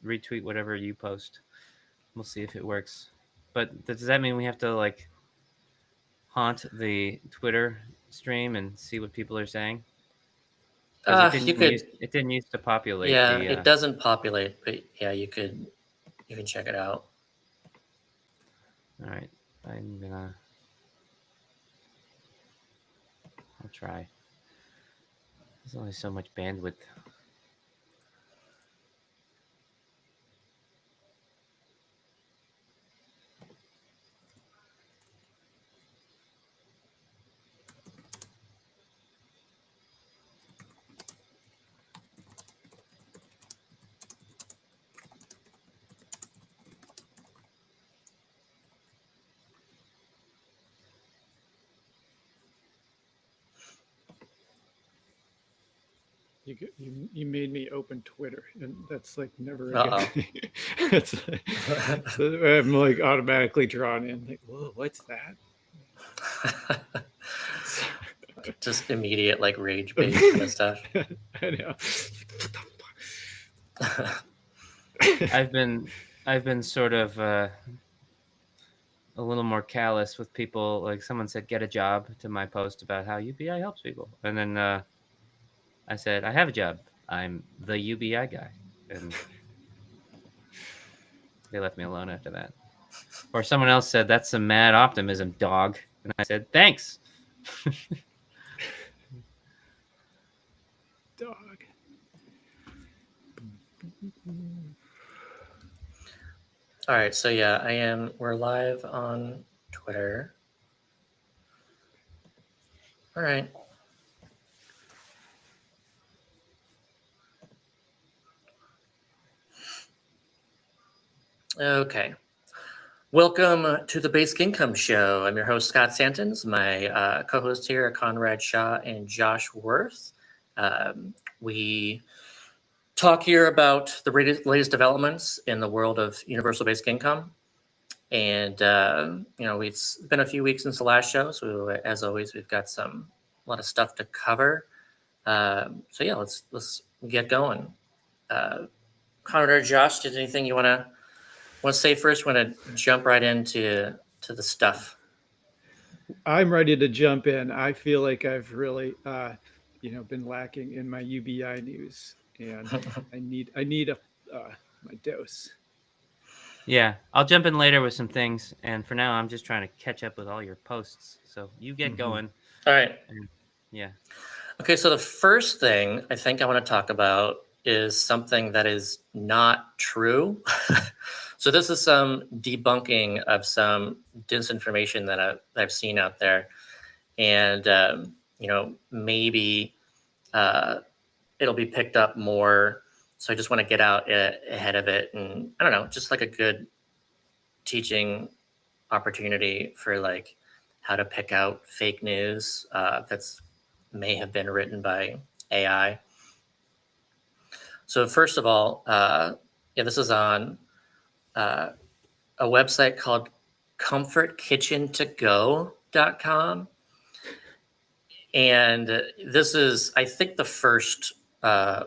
retweet whatever you post. We'll see if it works. But does that mean we have to like haunt the Twitter stream and see what people are saying? Because You could, it didn't used to populate yeah, the. it doesn't populate, but yeah, you can check it out. All right, I'm gonna. I'll try. There's only so much bandwidth. You made me open Twitter, and that's like never a Uh-oh. good thing. It's so I'm like automatically drawn in. Like, whoa, what's that? Just immediate like rage bait kind of stuff. I know. I've been sort of a little more callous with people. Like someone said, "Get a job" to my post about how UBI helps people, and then I said, "I have a job. I'm the UBI guy," and they left me alone after that. Or someone else said, "That's some mad optimism, dog," and I said, "Thanks." Dog. All right, so yeah, we're live on Twitter. All right. Okay. Welcome to the Basic Income Show. I'm your host, Scott Santens. My co-hosts here are Conrad Shaw and Josh Worth. We talk here about the latest developments in the world of universal basic income. And, it's been a few weeks since the last show. So as always, we've got a lot of stuff to cover. So yeah, let's get going. Conrad or Josh, did anything you want to say first? Want to jump right into the stuff? I'm ready to jump in. I feel like I've really, been lacking in my UBI news, and I need my dose. Yeah, I'll jump in later with some things, and for now, I'm just trying to catch up with all your posts. So you get going. All right. And, yeah. Okay, so the first thing I think I want to talk about is something that is not true. So this is some debunking of some disinformation that I've seen out there, and maybe it'll be picked up more. So I just want to get out ahead of it, and I don't know, just like a good teaching opportunity for like how to pick out fake news that's may have been written by AI. So first of all, this is on a website called comfortkitchentogo.com. And this is, I think, the first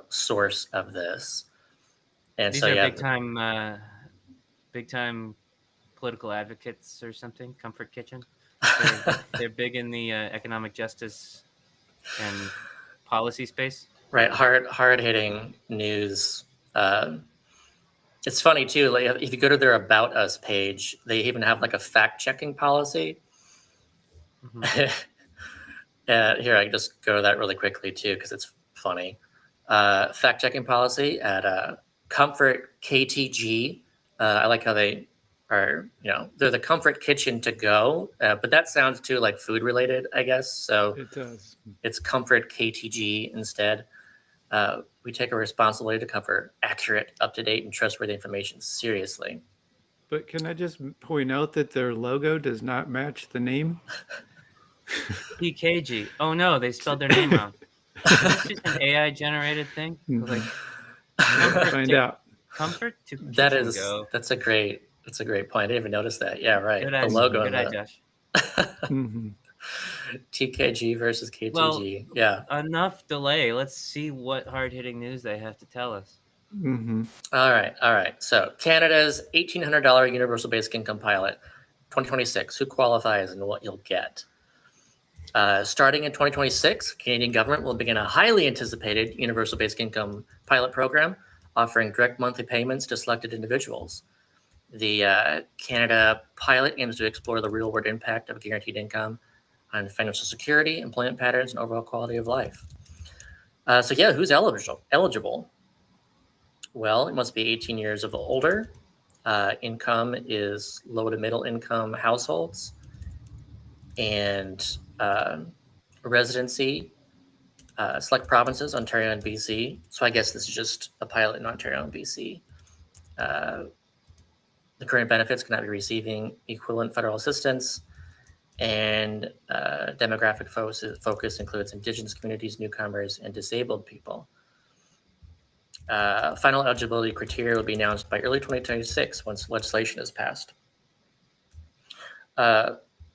source of this. And These so, are yeah. big time political advocates or something. Comfort Kitchen. They're big in the economic justice and policy space. Right, hard hitting news. It's funny too. Like if you go to their About Us page, they even have like a fact checking policy. Mm-hmm. Here, I can just go to that really quickly too because it's funny. Fact checking policy at Comfort KTG. I like how they are. They're the Comfort Kitchen to Go, but that sounds too like food related, I guess. So It does. It's Comfort KTG instead. We take our responsibility to cover accurate, up-to-date, and trustworthy information seriously. But can I just point out that their logo does not match the name? PKG. Oh no, they spelled their name wrong. Is this just an AI generated thing? Like Find out. Comfort to Kitchen Go. That's a great point. I didn't even notice that. Yeah, right. Good The eye, logo. Good eye, Josh. TKG versus KTG. Well, yeah. Enough delay. Let's see what hard hitting news they have to tell us. Mm-hmm. All right. So Canada's $1,800 universal basic income pilot, 2026. Who qualifies and what you'll get? Starting in 2026, Canadian government will begin a highly anticipated universal basic income pilot program, offering direct monthly payments to selected individuals. The Canada pilot aims to explore the real-world impact of guaranteed income on financial security, employment patterns, and overall quality of life. So yeah, who's eligible? Well, it must be 18 years of older. Income is low to middle income households, and residency, select provinces, Ontario and BC. So I guess this is just a pilot in Ontario and BC. The current benefits cannot be receiving equivalent federal assistance, and demographic focus includes Indigenous communities, newcomers, and disabled people. Final eligibility criteria will be announced by early 2026 once legislation is passed.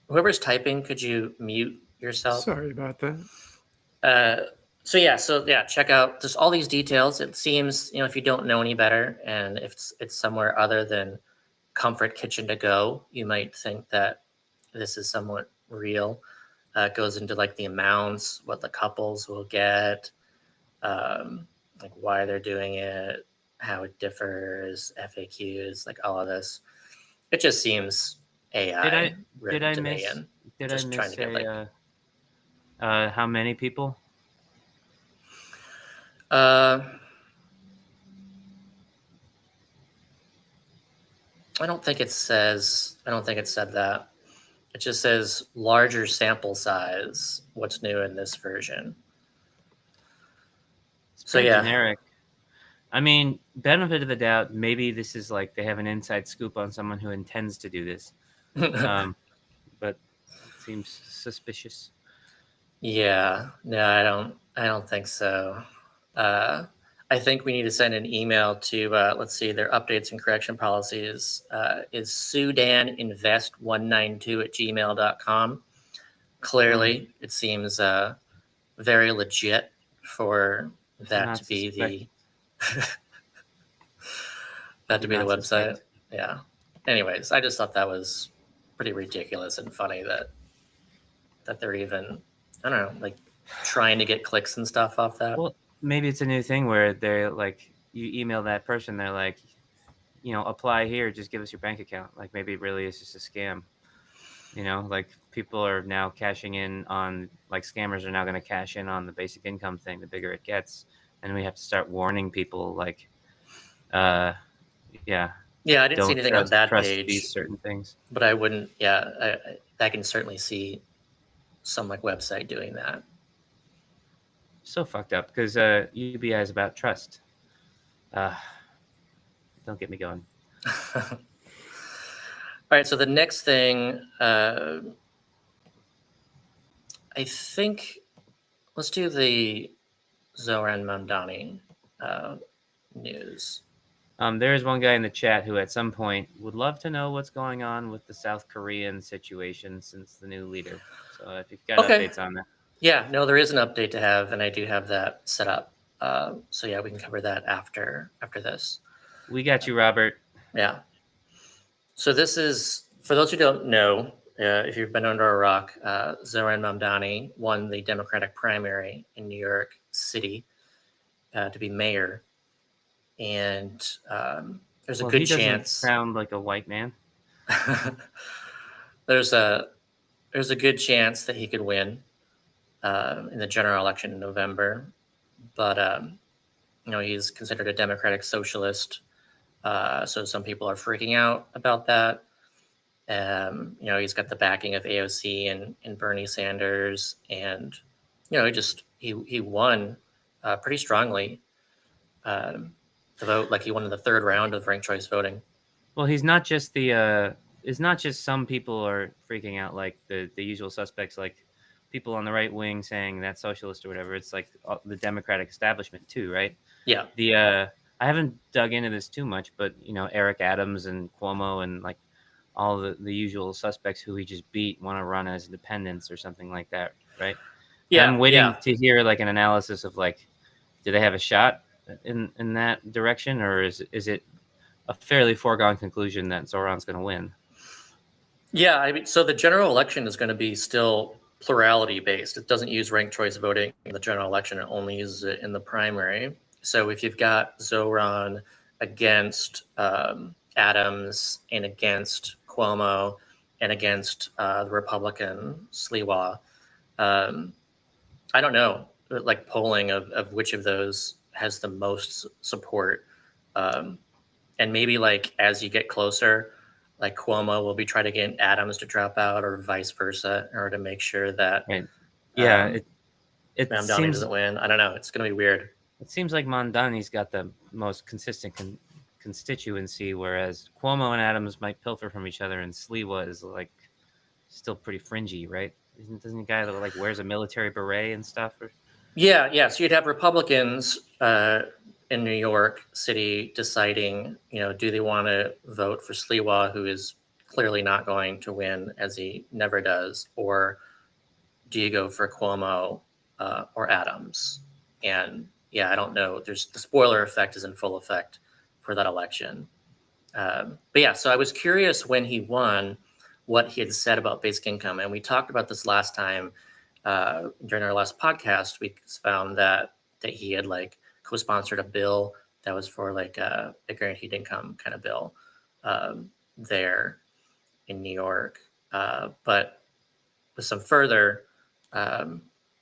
Whoever's typing, could you mute yourself? Sorry about that. So yeah, check out just all these details. It seems, if you don't know any better, and if it's somewhere other than Comfort Kitchen to Go, you might think that this is somewhat real. It goes into like the amounts, what the couples will get, like why they're doing it, how it differs, FAQs, like all of this. It just seems AI. Did I miss how many people? I don't think it said that. It just says larger sample size. What's new in this version? So yeah, generic. I mean, benefit of the doubt. Maybe this is like they have an inside scoop on someone who intends to do this, but it seems suspicious. Yeah, no, I don't think so. I think we need to send an email to, let's see, their updates and correction policies is sudaninvest192@gmail.com. Clearly, it seems very legit for that to be the the website. Yeah. Anyways, I just thought that was pretty ridiculous and funny that they're even, I don't know, like trying to get clicks and stuff off that. Well, maybe it's a new thing where they're like, you email that person, they're like, apply here, just give us your bank account. Like maybe it really is just a scam. Like people are now cashing in on, like scammers are now going to cash in on the basic income thing, the bigger it gets. And we have to start warning people like, yeah, I didn't see anything on that page. These certain things. But I wouldn't, I can certainly see some like website doing that. So fucked up because UBI is about trust. Don't get me going. All right, so the next thing, I think, let's do the Zohran Mamdani news. There is one guy in the chat who at some point would love to know what's going on with the South Korean situation since the new leader. So if you've got updates on that. Yeah, no, there is an update to have, and I do have that set up. So yeah, we can cover that after this. We got you, Robert. Yeah. So this is, for those who don't know, if you've been under a rock, Zohran Mamdani won the Democratic primary in New York City to be mayor. And there's a good chance. Sound like a white man. There's a good chance that he could win in the general election in November, but he's considered a democratic socialist, so some people are freaking out about that. He's got the backing of AOC and Bernie Sanders, and he won pretty strongly. The vote, like he won in the third round of ranked choice voting. Well, he's not just it's not just some people are freaking out, like the usual suspects, like people on the right wing saying that's socialist or whatever. It's like the Democratic establishment too, right? Yeah. I haven't dug into this too much, but Eric Adams and Cuomo and like all the usual suspects who he just beat want to run as independents or something like that, right? Yeah. I'm waiting to hear like an analysis of like, do they have a shot? in that direction, or is it a fairly foregone conclusion that Zoran's going to win? Yeah, I mean, so the general election is going to be still plurality based. It doesn't use ranked choice voting in the general election. It only uses it in the primary. So if you've got Zoran against Adams and against Cuomo and against the Republican Sliwa, I don't know, like polling of which of those has the most support. And maybe like as you get closer, like Cuomo will be trying to get Adams to drop out or vice versa in order to make sure that Right. Yeah, it Mamdani seems doesn't win. I don't know. It's going to be weird. it seems like Mamdani's got the most consistent constituency, whereas Cuomo and Adams might pilfer from each other, and Sliwa is like still pretty fringy, right? Doesn't the guy that like wears a military beret and stuff? Yeah. So you'd have Republicans in New York City deciding, do they want to vote for Sliwa, who is clearly not going to win, as he never does, or do you go for Cuomo or Adams? And yeah, I don't know. The spoiler effect is in full effect for that election. But yeah, so I was curious when he won what he had said about basic income. And we talked about this last time during our last podcast. We found that he had like co-sponsored a bill that was for like a guaranteed income kind of bill there in New York. But with some further,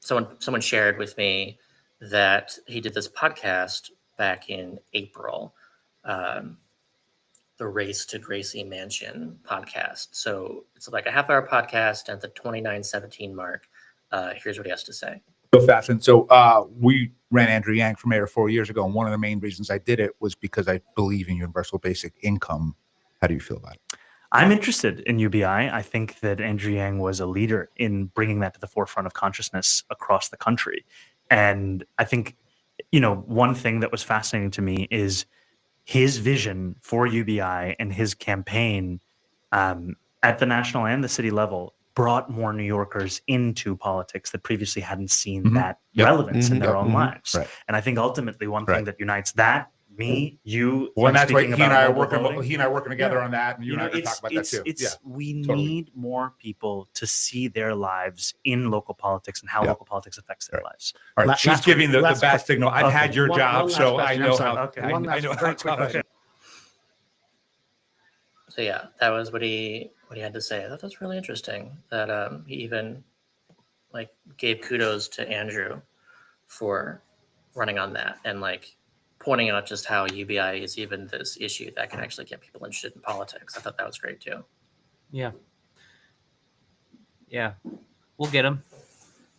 someone shared with me that he did this podcast back in April, the Race to Gracie Mansion podcast. So it's like a half-hour podcast at the 29:17 mark. Here's what he has to say. So fast. And so we ran Andrew Yang for mayor 4 years ago. And one of the main reasons I did it was because I believe in universal basic income. How do you feel about it? I'm interested in UBI. I think that Andrew Yang was a leader in bringing that to the forefront of consciousness across the country. And I think, one thing that was fascinating to me is his vision for UBI and his campaign at the national and the city level brought more New Yorkers into politics that previously hadn't seen that relevance in their own lives. Right. And I think ultimately one thing that unites that, me, you, well, and that's why he and I are working together Yeah. on that, and you and I can talk about that too. We totally. need more people to see their lives in local politics and how local politics affects their lives. All right, she's giving the bad signal. I've had your job, one so last I question. know I'm sorry. how. Okay. I know how tough. So yeah, that was what he had to say. I thought that's really interesting that he even like gave kudos to Andrew for running on that and like pointing out just how UBI is even this issue that can actually get people interested in politics. I thought that was great too. Yeah. We'll get him.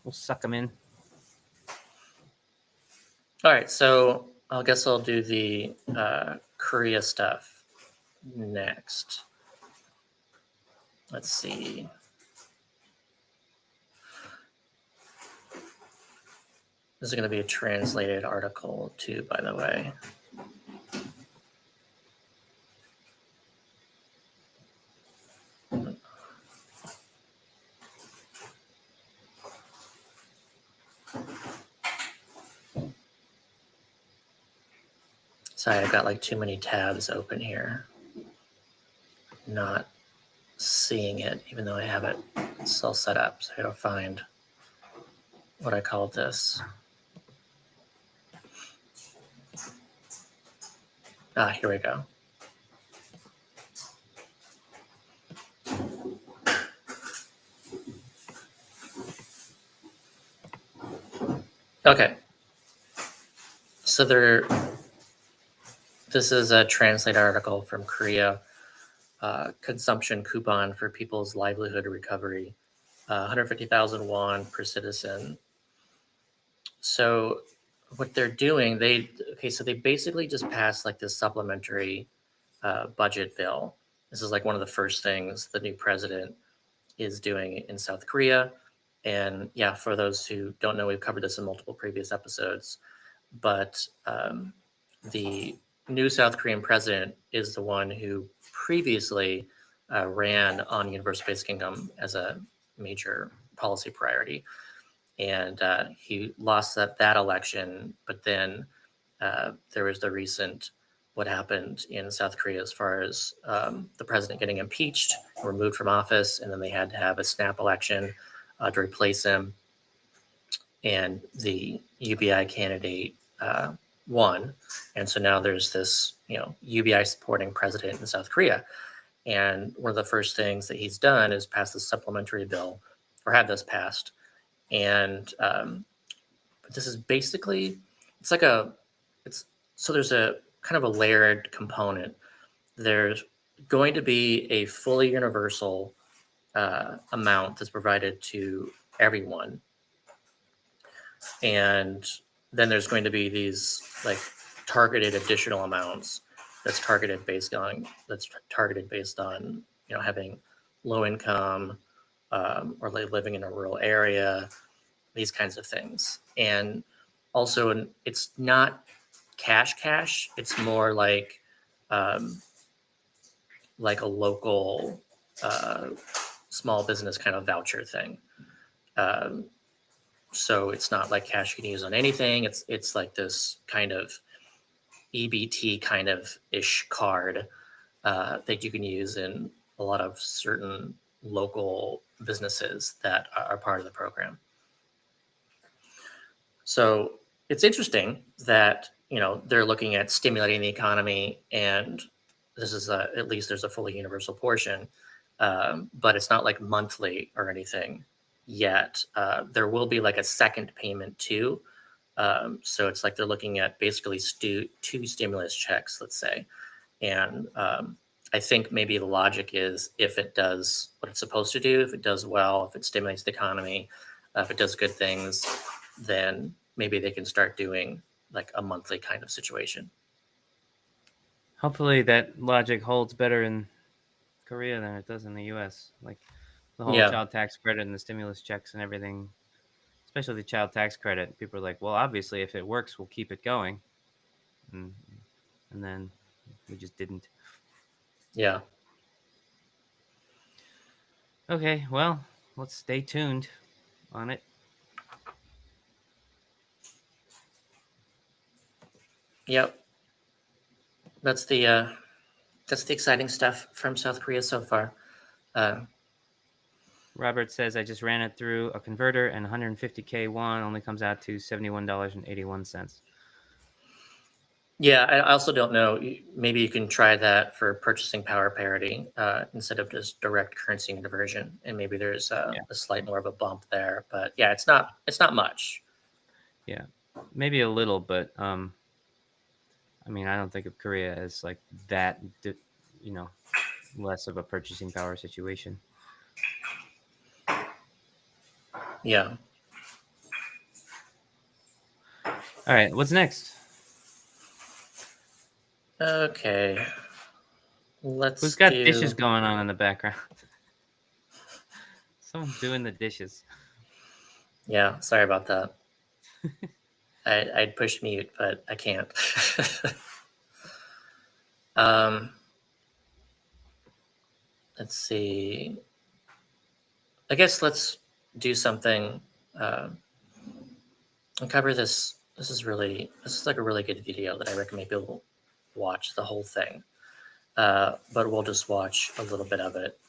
We'll suck him in. All right, so I guess I'll do the Korea stuff next. Let's see. This is going to be a translated article too, by the way. Sorry, I've got like too many tabs open here. Not seeing it, even though I have it still set up. So I gotta find what I called this. Here we go. Okay. So this is a translated article from Korea. Consumption coupon for people's livelihood recovery, 150,000 won per citizen. So what they're doing, they basically just passed like this supplementary budget bill. This is like one of the first things the new president is doing in South Korea. And yeah, for those who don't know, we've covered this in multiple previous episodes, but the new South Korean president is the one who previously ran on universal basic income as a major policy priority. And he lost that election, but then there was the recent what happened in South Korea as far as the president getting impeached, removed from office, and then they had to have a snap election to replace him. And the UBI candidate won. And so now there's this, UBI supporting president in South Korea. And one of the first things that he's done is pass this supplementary bill, or have this passed. And but this is basically, so there's a kind of a layered component. There's going to be a fully universal amount that's provided to everyone. And then there's going to be these like targeted additional amounts that's targeted based on having low income or like living in a rural area, these kinds of things. And also, it's not cash. It's more like a local small business kind of voucher thing. So it's not like cash you can use on anything. It's like this kind of EBT kind of ish card that you can use in a lot of certain local businesses that are part of the program. So it's interesting that, they're looking at stimulating the economy, and this is at least there's a fully universal portion, but it's not like monthly or anything yet. There will be like a second payment too. So it's like they're looking at basically two stimulus checks, let's say. And I think maybe the logic is if it does what it's supposed to do, if it does well, if it stimulates the economy, if it does good things, then maybe they can start doing like a monthly kind of situation. Hopefully that logic holds better in Korea than it does in the US. Like the whole child tax credit and the stimulus checks and everything, especially the child tax credit. People are like, well, obviously if it works, we'll keep it going. And then we just didn't. Yeah. Okay, well, let's stay tuned on it. Yep. That's the exciting stuff from South Korea so far. Robert says, I just ran it through a converter and 150K won only comes out to $71.81. Yeah, I also don't know. Maybe you can try that for purchasing power parity instead of just direct currency conversion, and maybe there's a slight more of a bump there. But yeah, it's not much. Yeah, maybe a little, but I mean, I don't think of Korea as like that, less of a purchasing power situation. Yeah. All right, what's next? Okay. Who's got dishes going on in the background? Someone's doing the dishes. Yeah, sorry about that. I'd push mute, but I can't. Let's see. I guess let's do something and cover this. This is like a really good video that I recommend people watch the whole thing. But we'll just watch a little bit of it.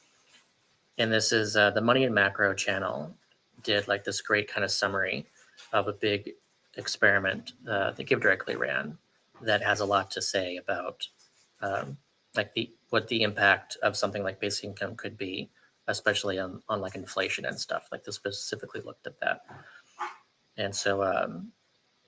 And this is the Money and Macro channel did like this great kind of summary of a big experiment that GiveDirectly ran that has a lot to say about what the impact of something like basic income could be, especially on like inflation and stuff. Like this specifically looked at that. And so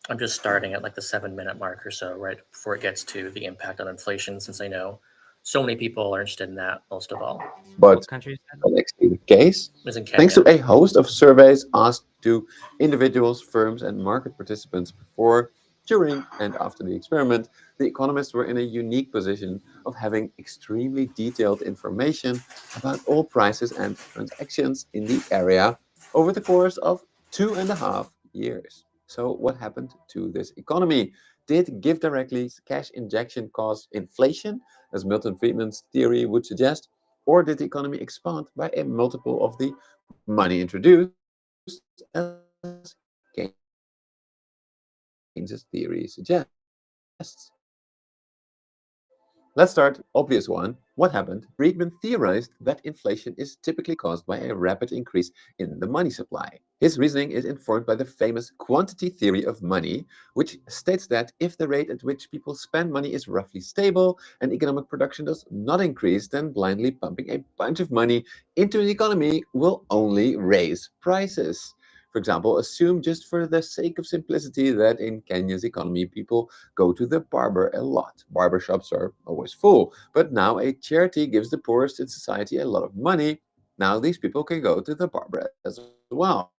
I'm just starting at like the 7-minute mark or so, right before it gets to the impact on inflation, since I know so many people are interested in that most of all. But Country is that? the next case, Is in Kenya. thanks to a host of surveys asked to individuals, firms, and market participants before, during, and after the experiment, the economists were in a unique position of having extremely detailed information about all prices and transactions in the area over the course of 2.5 years. So what happened to this economy? Did GiveDirectly's cash injection cause inflation, as Milton Friedman's theory would suggest, or did the economy expand by a multiple of the money introduced, as Keynes' theory suggests? Let's start obvious one. What happened? Friedman theorized that inflation is typically caused by a rapid increase in the money supply. His reasoning is informed by the famous quantity theory of money, which states that if the rate at which people spend money is roughly stable and economic production does not increase, then blindly pumping a bunch of money into an economy will only raise prices. For example, assume just for the sake of simplicity that in Kenya's economy, people go to the barber a lot. Barbershops are always full, but now a charity gives the poorest in society a lot of money. Now these people can go to the barber as well.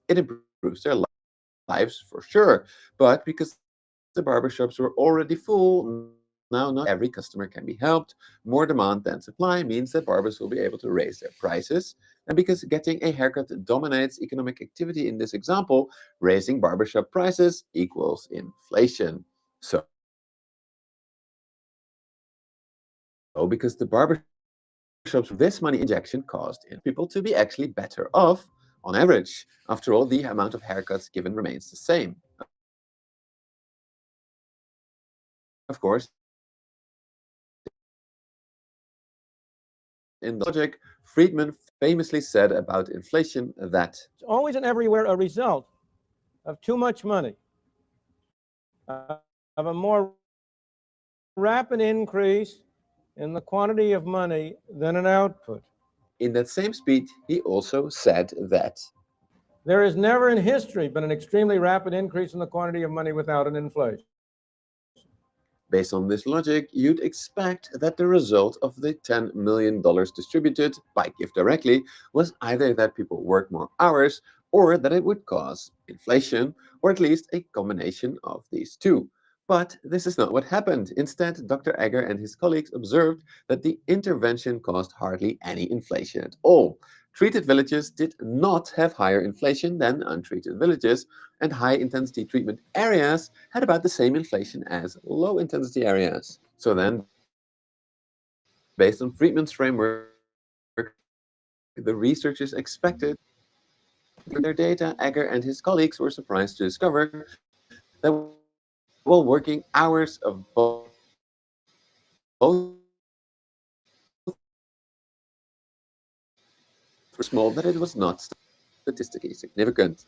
It improves their lives for sure, but because the barbershops were already full, now not every customer can be helped. More demand than supply means that barbers will be able to raise their prices. And because getting a haircut dominates economic activity in this example, raising barbershop prices equals inflation. So because the barbershops, this money injection caused people to be actually better off on average. After all, the amount of haircuts given remains the same. Of course, in the logic, Friedman famously said about inflation that it's always and everywhere a result of too much money, of a more rapid increase in the quantity of money than an output. in that same speech, he also said that There has never in history been an extremely rapid increase in the quantity of money without an inflation. based on this logic, you'd expect that the result of the $10 million distributed by Give Directly was either that people work more hours or that it would cause inflation, or at least a combination of these two. But this is not what happened. Instead, Dr. Egger and his colleagues observed that the intervention caused hardly any inflation at all. Treated villages did not have higher inflation than untreated villages, and high-intensity treatment areas had about the same inflation as low-intensity areas. So then, based on Friedman's framework, the researchers expected their data. Egger and his colleagues were surprised to discover that while working hours of both were small, that it was not statistically significant.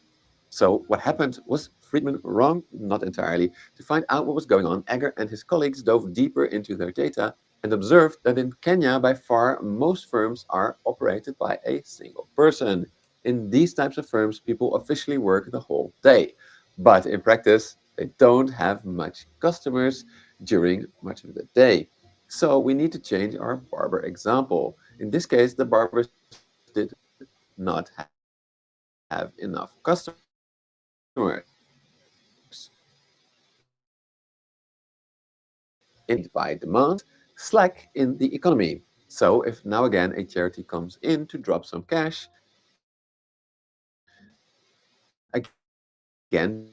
So what happened? Was Friedman wrong? Not entirely. To find out what was going on, Egger and his colleagues dove deeper into their data and observed that in Kenya, by far, most firms are operated by a single person. In these types of firms, people officially work the whole day. But in practice, they don't have much customers during much of the day. So we need to change our barber example. In this case, the barbers did not have enough customers. And by demand, slack in the economy. So if now again a charity comes in to drop some cash, again,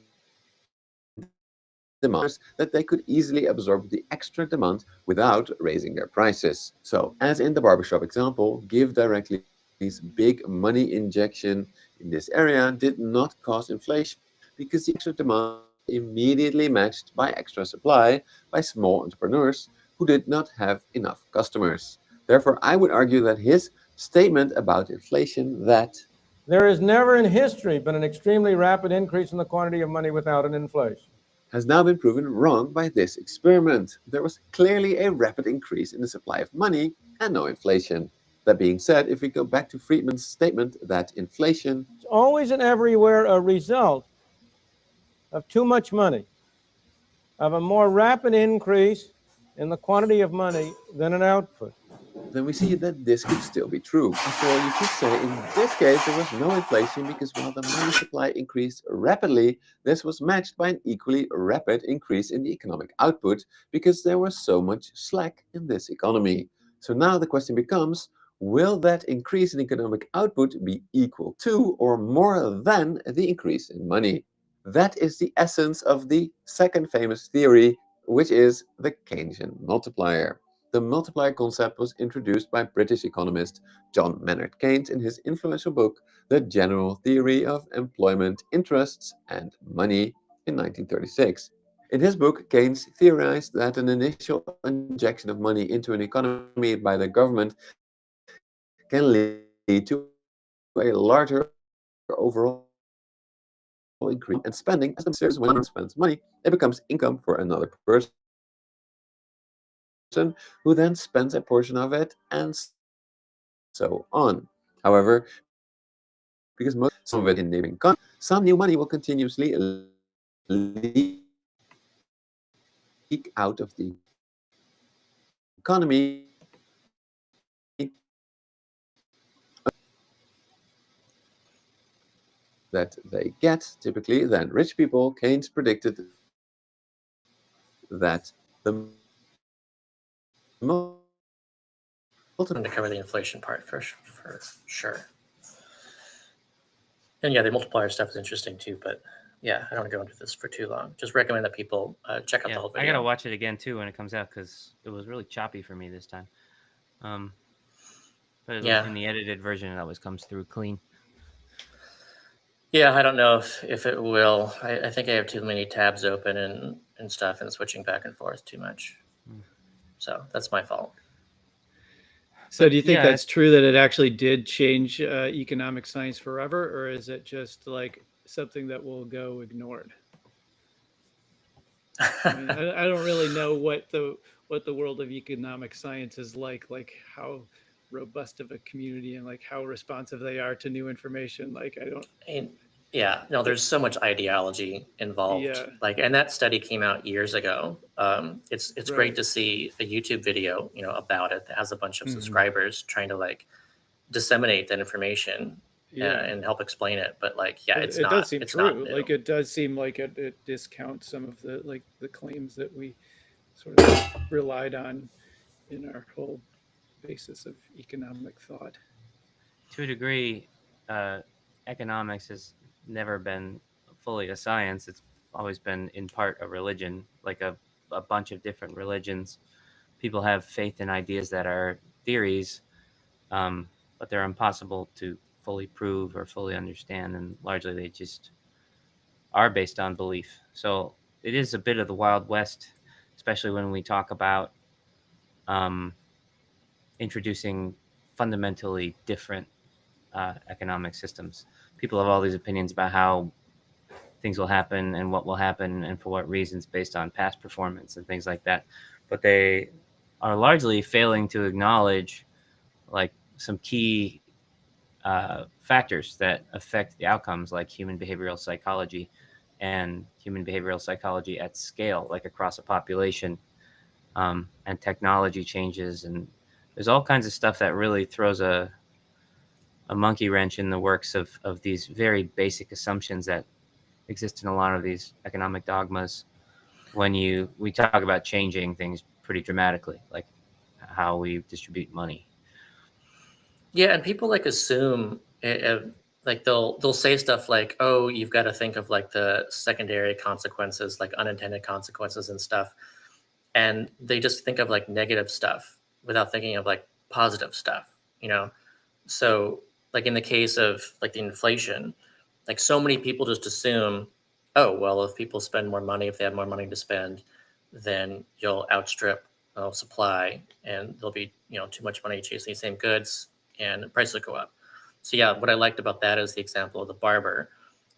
demands that they could easily absorb the extra demand without raising their prices. So as in the barbershop example, Give Directly's big money injection in this area did not cause inflation because the extra demand immediately matched by extra supply by small entrepreneurs who did not have enough customers. Therefore, I would argue that his statement about inflation that There has never in history been an extremely rapid increase in the quantity of money without an inflation. has now been proven wrong by this experiment. There was clearly a rapid increase in the supply of money and no inflation. That being said, if we go back to Friedman's statement that inflation It's always and everywhere a result of too much money, of a more rapid increase in the quantity of money than an output. then we see that this could still be true. After all, you could say in this case there was no inflation because while the money supply increased rapidly, this was matched by an equally rapid increase in the economic output because there was so much slack in this economy. So now the question becomes, will that increase in economic output be equal to or more than the increase in money? That is the essence of the second famous theory, which is the Keynesian multiplier. The multiplier concept was introduced by British economist John Maynard Keynes in his influential book, The General Theory of Employment, Interests, and Money in 1936. In his book, Keynes theorized that an initial injection of money into an economy by the government can lead to a larger overall increase in spending. As the when one spends money, it becomes income for another person, who then spends a portion of it, and so on. However, because most of it in neighboring countries, some new money will continuously leak out of the economy that they get. Typically, then rich people, Keynes predicted that the To cover the inflation part for sure. And yeah, the multiplier stuff is interesting too, but yeah, I don't want to go into this for too long. Just recommend that people check out the whole I video. gotta watch it again too when it comes out because it was really choppy for me this time. But Yeah. in the edited version, it always comes through clean. Yeah, I don't know if it will. I think I have too many tabs open and stuff and switching back and forth too much. So that's my fault. So do you think yeah, that's true that it actually did change economic science forever, or is it just like something that will go ignored? I mean, I don't really know what the world of economic science is like how robust of a community and like how responsive they are to new information. Like I don't. Yeah, no, there's so much ideology involved. Yeah. Like, and that study came out years ago. It's Right. great to see a YouTube video, about it that has a bunch of subscribers trying to like disseminate that information and help explain it. But like, yeah, It not. does seem it's not true. new. Like it does seem like it discounts some of the the claims that we sort of relied on in our whole basis of economic thought. To a degree, economics has never been fully a science. It's always been in part a religion, like a bunch of different religions. People have faith in ideas that are theories, but they're impossible to fully prove or fully understand, and largely they just are based on belief. So it is a bit of the Wild West, especially when we talk about introducing fundamentally different economic systems. People have all these opinions about how things will happen and what will happen and for what reasons based on past performance and things like that. But they are largely failing to acknowledge like some key factors that affect the outcomes, like human behavioral psychology and human behavioral psychology at scale, like across a population, and technology changes. And there's all kinds of stuff that really throws a monkey wrench in the works of these very basic assumptions that exist in a lot of these economic dogmas when we talk about changing things pretty dramatically, like how we distribute money. Yeah, and people like assume like they'll say stuff like, "Oh, you've got to think of like the secondary consequences, like unintended consequences and stuff," and they just think of like negative stuff without thinking of like positive stuff. So like in the case of like the inflation, like so many people just assume, oh, well, if people spend more money, if they have more money to spend, then you'll outstrip supply and there'll be, too much money chasing the same goods and prices will go up. So yeah, what I liked about that is the example of the barber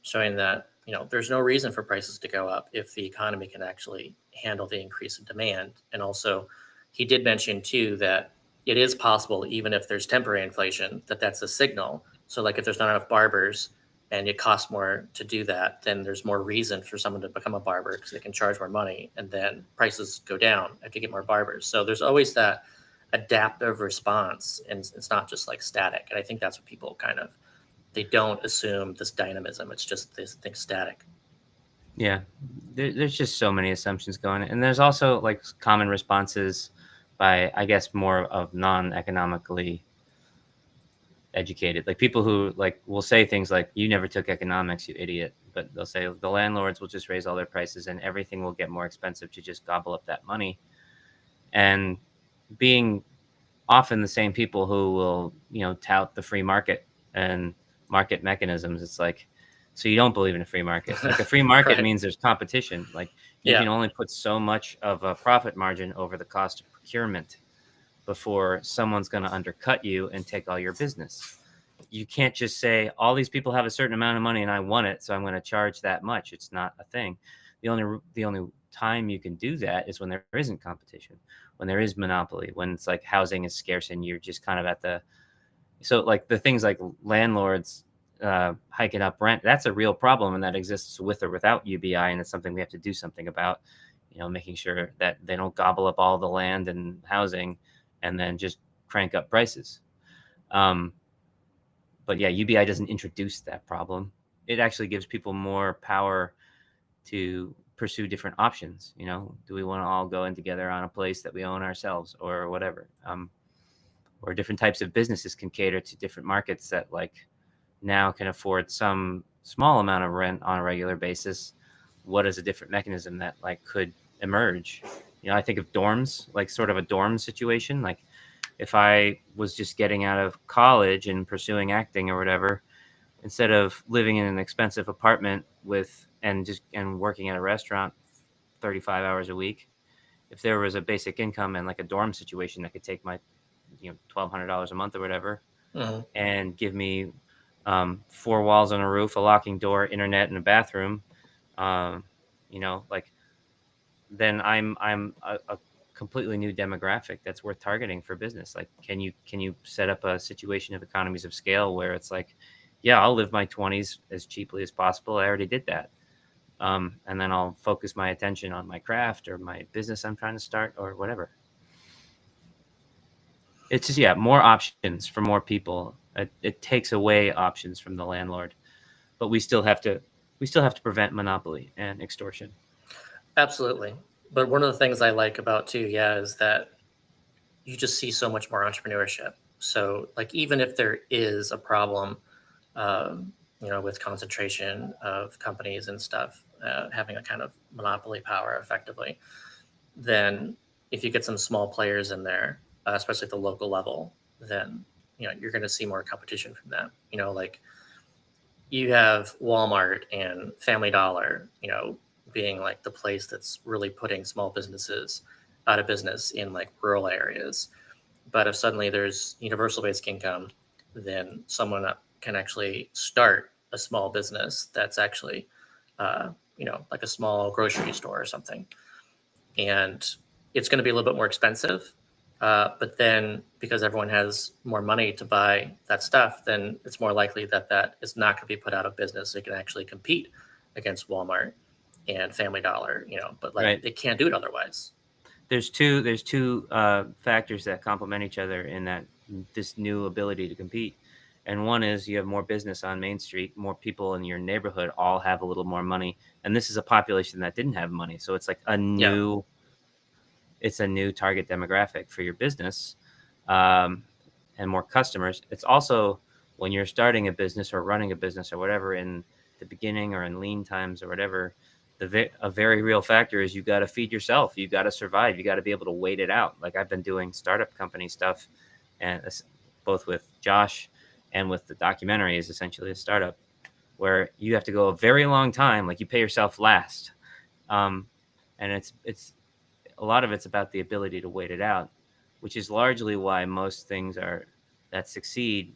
showing that, there's no reason for prices to go up if the economy can actually handle the increase in demand. And also he did mention too that it is possible, even if there's temporary inflation, that's a signal. So like if there's not enough barbers and it costs more to do that, then there's more reason for someone to become a barber because they can charge more money and then prices go down if you get more barbers. So there's always that adaptive response and it's not just like static. And I think that's what people they don't assume this dynamism. It's just they think static. Yeah, there's just so many assumptions going on. And there's also like common responses by, I guess, more of non-economically educated, like people who like will say things like, "You never took economics, you idiot." But they'll say the landlords will just raise all their prices and everything will get more expensive to just gobble up that money. And being often the same people who will, tout the free market and market mechanisms. It's like, so you don't believe in a free market. Like a free market Right. means there's competition. Like You Yeah. can only put so much of a profit margin over the cost of procurement before someone's going to undercut you and take all your business. You can't just say all these people have a certain amount of money and I want it, so I'm going to charge that much. It's not a thing. The only time you can do that is when there isn't competition, when there is monopoly, when it's like housing is scarce and you're just kind of at the, so like the things like landlords hiking up rent, that's a real problem, and that exists with or without UBI, and it's something we have to do something about, making sure that they don't gobble up all the land and housing and then just crank up prices. But yeah, UBI doesn't introduce that problem. It actually gives people more power to pursue different options. Do we want to all go in together on a place that we own ourselves or whatever? Or different types of businesses can cater to different markets that like now can afford some small amount of rent on a regular basis. What is a different mechanism that like could emerge? I think of dorms, like sort of a dorm situation. Like if I was just getting out of college and pursuing acting or whatever, instead of living in an expensive apartment and working at a restaurant 35 hours a week, if there was a basic income and like a dorm situation that could take my $1,200 a month or whatever, and give me 4 walls on a roof, a locking door, internet, and a bathroom, then I'm a completely new demographic that's worth targeting for business. Like, can you set up a situation of economies of scale where it's like, yeah, I'll live my 20s as cheaply as possible. I already did that. And then I'll focus my attention on my craft or my business I'm trying to start or whatever. It's just, more options for more people. It takes away options from the landlord, but we still have to prevent monopoly and extortion. Absolutely. But one of the things I like about too, is that you just see so much more entrepreneurship. So like, even if there is a problem, with concentration of companies and stuff, having a kind of monopoly power effectively, then if you get some small players in there, especially at the local level, then, you're going to see more competition from that. Like you have Walmart and Family Dollar, being like the place that's really putting small businesses out of business in like rural areas. But if suddenly there's universal basic income, then someone can actually start a small business that's actually, like a small grocery store or something. And it's going to be a little bit more expensive. But then because everyone has more money to buy that stuff, then it's more likely that is not going to be put out of business. It can actually compete against Walmart and Family Dollar, but like Right. They can't do it otherwise. There's two factors that complement each other in that this new ability to compete. And one is you have more business on Main Street, more people in your neighborhood all have a little more money. And this is a population that didn't have money. So it's like it's a new target demographic for your business, and more customers. It's also when you're starting a business or running a business or whatever in the beginning or in lean times or whatever, a very real factor is you got to feed yourself. You got to survive. You got to be able to wait it out. Like I've been doing startup company stuff, and both with Josh and with the documentary is essentially a startup where you have to go a very long time. Like you pay yourself last. And it's a lot of it's about the ability to wait it out, which is largely why most things that succeed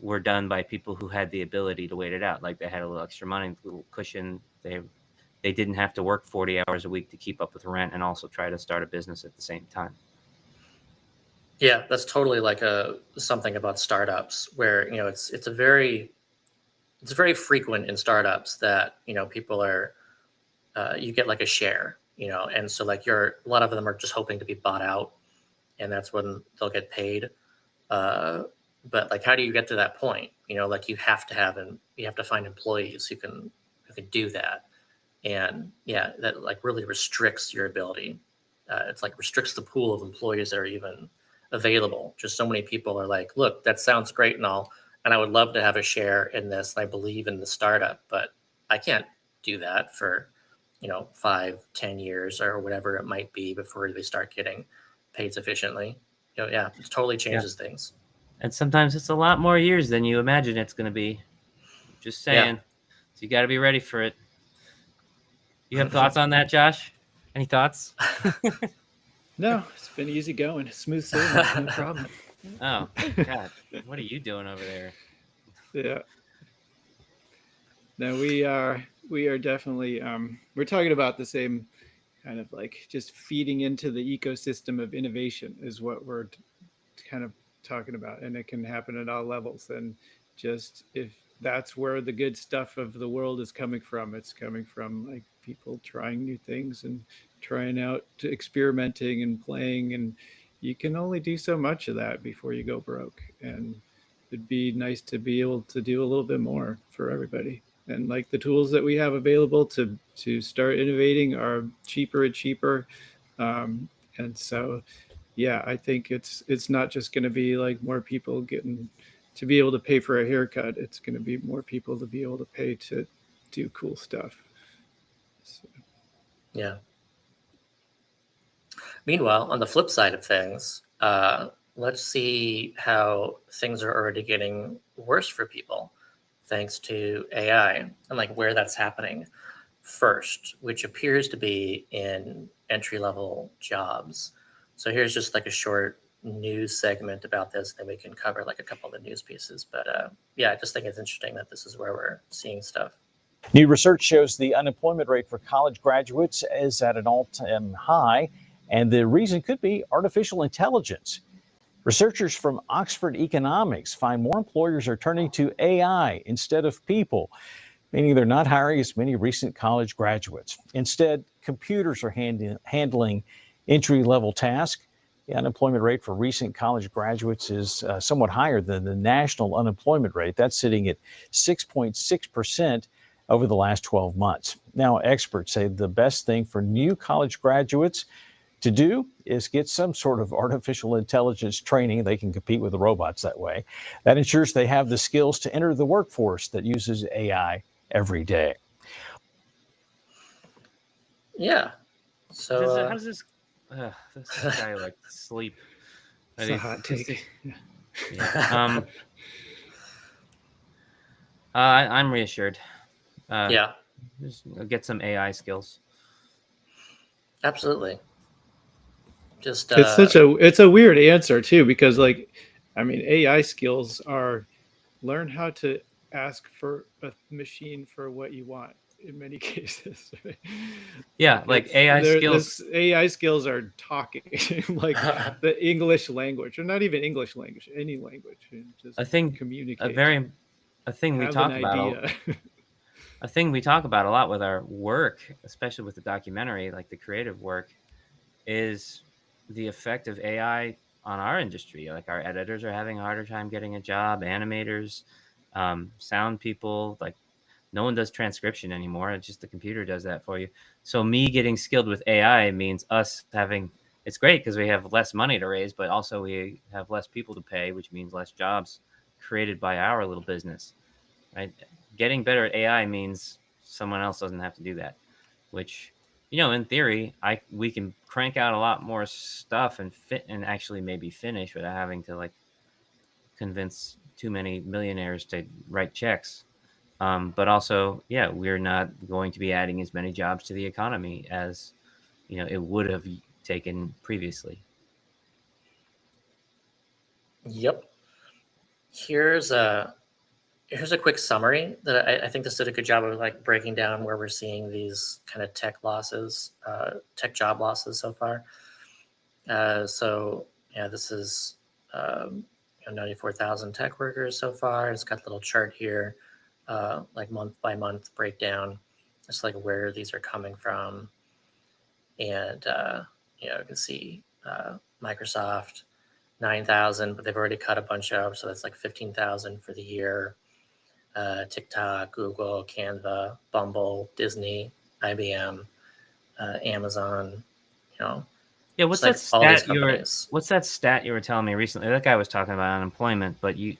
were done by people who had the ability to wait it out. Like they had a little extra money, a little cushion. They didn't have to work 40 hours a week to keep up with rent and also try to start a business at the same time. Yeah, that's totally like something about startups where, it's very frequent in startups that, people are, you get like a share, and so like a lot of them are just hoping to be bought out, and that's when they'll get paid. But like, how do you get to that point? Like you have to find employees who can do that. And that like really restricts your ability. It's like restricts the pool of employees that are even available. Just so many people are like, look, that sounds great and all, and I would love to have a share in this. And I believe in the startup, but I can't do that for, 5-10 years or whatever it might be before they start getting paid sufficiently. It totally changes things. And sometimes it's a lot more years than you imagine it's going to be. Just saying. So you got to be ready for it. You have thoughts on that, Josh? Any thoughts? No, it's been easy going, smooth sailing, no problem. Oh, God. What are you doing over there? Yeah. No, we are definitely we're talking about the same kind of like just feeding into the ecosystem of innovation is what we're kind of talking about, and it can happen at all levels. And just if that's where the good stuff of the world is coming from, it's coming from like people trying new things and trying out experimenting and playing, and you can only do so much of that before you go broke. And it'd be nice to be able to do a little bit more for everybody. And like the tools that we have available to start innovating are cheaper and cheaper. And so yeah, I think it's not just going to be like more people getting to be able to pay for a haircut. It's going to be more people to be able to pay to do cool stuff. So. Yeah. Meanwhile, on the flip side of things, let's see how things are already getting worse for people thanks to AI, and like where that's happening first, which appears to be in entry-level jobs. So here's just like a short news segment about this, then we can cover like a couple of the news pieces. But yeah, I just think it's interesting that this is where we're seeing stuff. New research shows the unemployment rate for college graduates is at an all-time high, and the reason could be artificial intelligence. Researchers from Oxford Economics find more employers are turning to AI instead of people, meaning they're not hiring as many recent college graduates. Instead, computers are handling entry-level tasks. The unemployment rate for recent college graduates is somewhat higher than the national unemployment rate. That's sitting at 6.6% over the last 12 months. Now, experts say the best thing for new college graduates to do is get some sort of artificial intelligence training. They can compete with the robots that way. That ensures they have the skills to enter the workforce that uses AI every day. Yeah. So how does this guy like sleep? It's a hot take. Yeah. I'm reassured. yeah, Just get some AI skills. absolutely. Just It's a weird answer too, because like, I mean, AI skills are learn how to ask for a machine for what you want in many cases. Right? Yeah, like AI skills. AI skills are talking like the English language, or not even English language, any language. And just I think communicate. a thing we talk about. A thing we talk about a lot with our work, especially with the documentary, like the creative work, is the effect of AI on our industry. Like our editors are having a harder time getting a job, animators, sound people, like no one does transcription anymore. It's just the computer does that for you. So me getting skilled with AI means us having, it's great because we have less money to raise, but also we have less people to pay, which means less jobs created by our little business, right? Getting better at AI means someone else doesn't have to do that, which, you know, in theory, we can crank out a lot more stuff and actually maybe finish without having to like convince too many millionaires to write checks. But also, yeah, we're not going to be adding as many jobs to the economy as, you know, it would have taken previously. Yep. Here's a quick summary that I think this did a good job of like breaking down where we're seeing these kind of tech job losses so far. So yeah, this is 94,000 tech workers so far. It's got a little chart here, like month by month breakdown. It's like where these are coming from, and you can see Microsoft 9,000, but they've already cut a bunch out, so that's like 15,000 for the year. TikTok, Google, Canva, Bumble, Disney, IBM, Amazon, Yeah, what's like that stat you were telling me recently? That guy was talking about unemployment, but the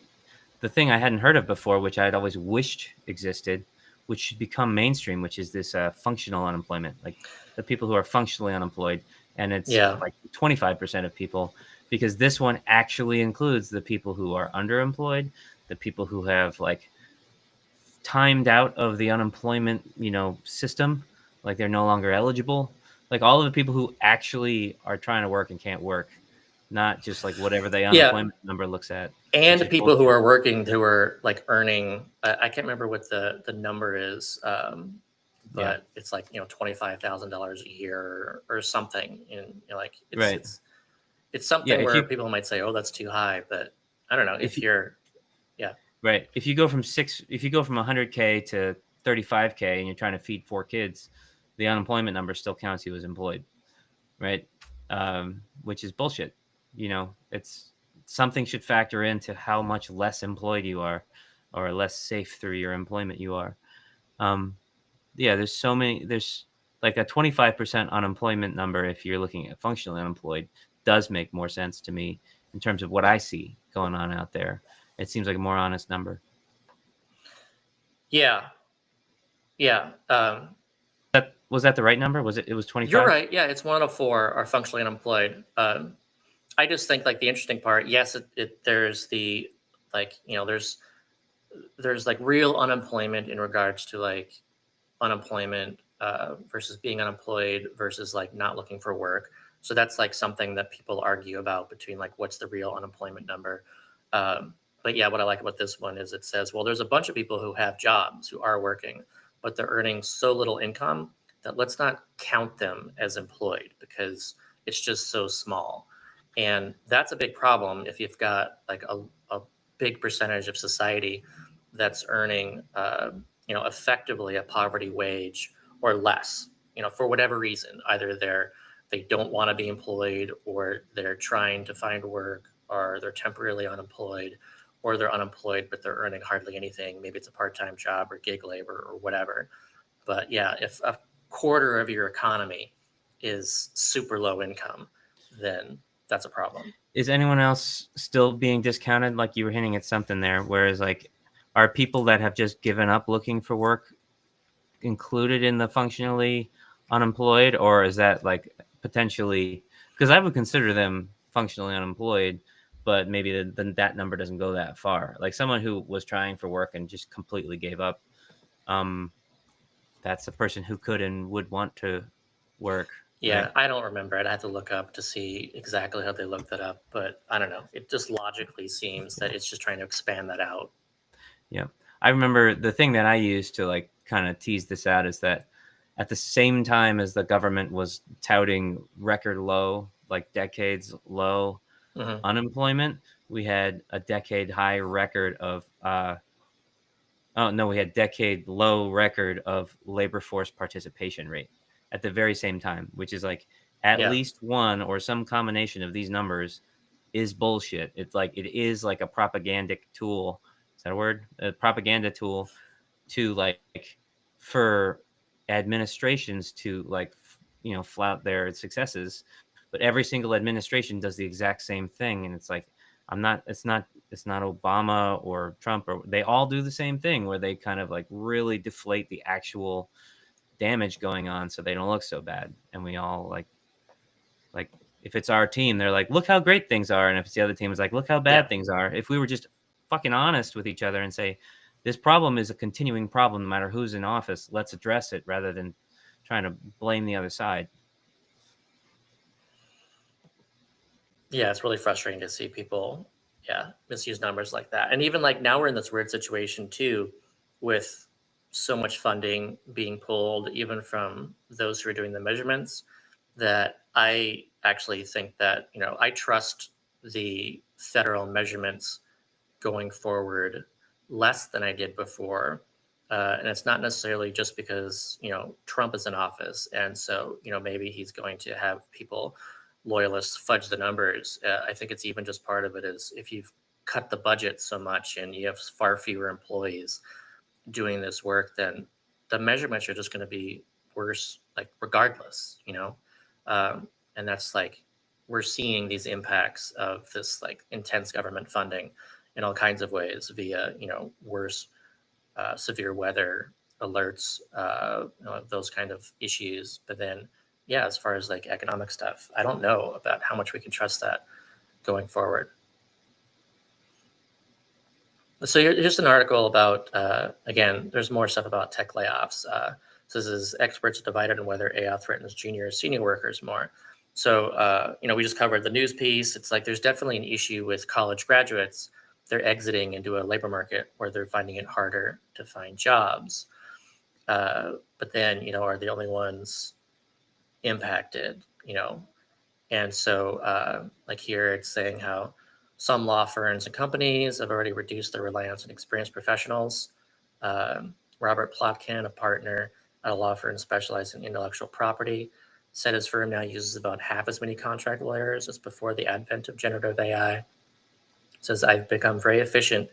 thing I hadn't heard of before, which I'd always wished existed, which should become mainstream, which is this functional unemployment, like the people who are functionally unemployed, and it's like 25% of people, because this one actually includes the people who are underemployed, the people who have like timed out of the unemployment, system, like they're no longer eligible. Like all of the people who actually are trying to work and can't work, not just like whatever the unemployment number looks at. And which is people who bullshit. are working who are like earning, I can't remember what the number is, but it's like, $25,000 a year or something. And like, it's something where people might say, oh, that's too high. But I don't know if you're, Right. If you go from 100K to 35K and you're trying to feed 4 kids, the unemployment number still counts you as employed. Right. Which is bullshit. It's something should factor into how much less employed you are or less safe through your employment you are. There's like a 25% unemployment number. If you're looking at functionally unemployed, does make more sense to me in terms of what I see going on out there. It seems like a more honest number. Yeah. Was that the right number? It was 25? You're right. Yeah, it's 1 out of 4 are functionally unemployed. I just think like the interesting part, yes, there's the there's like real unemployment in regards to like unemployment versus being unemployed versus like not looking for work. So that's like something that people argue about between like what's the real unemployment number. But yeah, what I like about this one is it says, well, there's a bunch of people who have jobs who are working, but they're earning so little income that let's not count them as employed because it's just so small. And that's a big problem if you've got like a big percentage of society that's earning, effectively a poverty wage or less, for whatever reason. Either they don't want to be employed, or they're trying to find work, or they're temporarily unemployed, or they're unemployed, but they're earning hardly anything. Maybe it's a part-time job or gig labor or whatever. But yeah, if a quarter of your economy is super low income, then that's a problem. Is anyone else still being discounted? Like you were hinting at something there, whereas like, are people that have just given up looking for work included in the functionally unemployed, or is that like potentially, because I would consider them functionally unemployed, but maybe that number doesn't go that far. Like someone who was trying for work and just completely gave up. That's a person who could and would want to work. Yeah, right? I don't remember. I'd have to look up to see exactly how they looked that up, but I don't know. It just logically seems that it's just trying to expand that out. Yeah. I remember the thing that I used to like kind of tease this out is that at the same time as the government was touting record low, like decades low unemployment, we had a decade high record of we had decade low record of labor force participation rate at the very same time, which is like at least one or some combination of these numbers is bullshit. It's like it is like a propagandic tool. Is that a word? A propaganda tool to like for administrations to like flout their successes, but every single administration does the exact same thing, and it's like it's not Obama or Trump, or they all do the same thing where they kind of like really deflate the actual damage going on so they don't look so bad, and we all like if it's our team, they're like, look how great things are, and if it's the other team, it's like, look how bad things are. If we were just fucking honest with each other and say this problem is a continuing problem no matter who's in office, let's address it rather than trying to blame the other side. Yeah, it's really frustrating to see people misuse numbers like that. And even like now we're in this weird situation too with so much funding being pulled even from those who are doing the measurements, that I actually think that I trust the federal measurements going forward less than I did before. And it's not necessarily just because, Trump is in office. And so, maybe he's going to have people, loyalists, fudge the numbers. I think it's even just part of it is if you've cut the budget so much and you have far fewer employees doing this work, then the measurements are just going to be worse, like regardless, and that's like, we're seeing these impacts of this like intense government funding in all kinds of ways via, worse severe weather alerts, those kind of issues. But then, as far as like economic stuff, I don't know about how much we can trust that going forward. So here's an article about, again, there's more stuff about tech layoffs. So this is experts divided on whether AI threatens junior or senior workers more. So, we just covered the news piece. It's like there's definitely an issue with college graduates. They're exiting into a labor market where they're finding it harder to find jobs. But then, are the only ones impacted, And so, like here, it's saying how some law firms and companies have already reduced their reliance on experienced professionals. Robert Plotkin, a partner at a law firm specialized in intellectual property, said his firm now uses about half as many contract lawyers as before the advent of generative AI. Says, I've become very efficient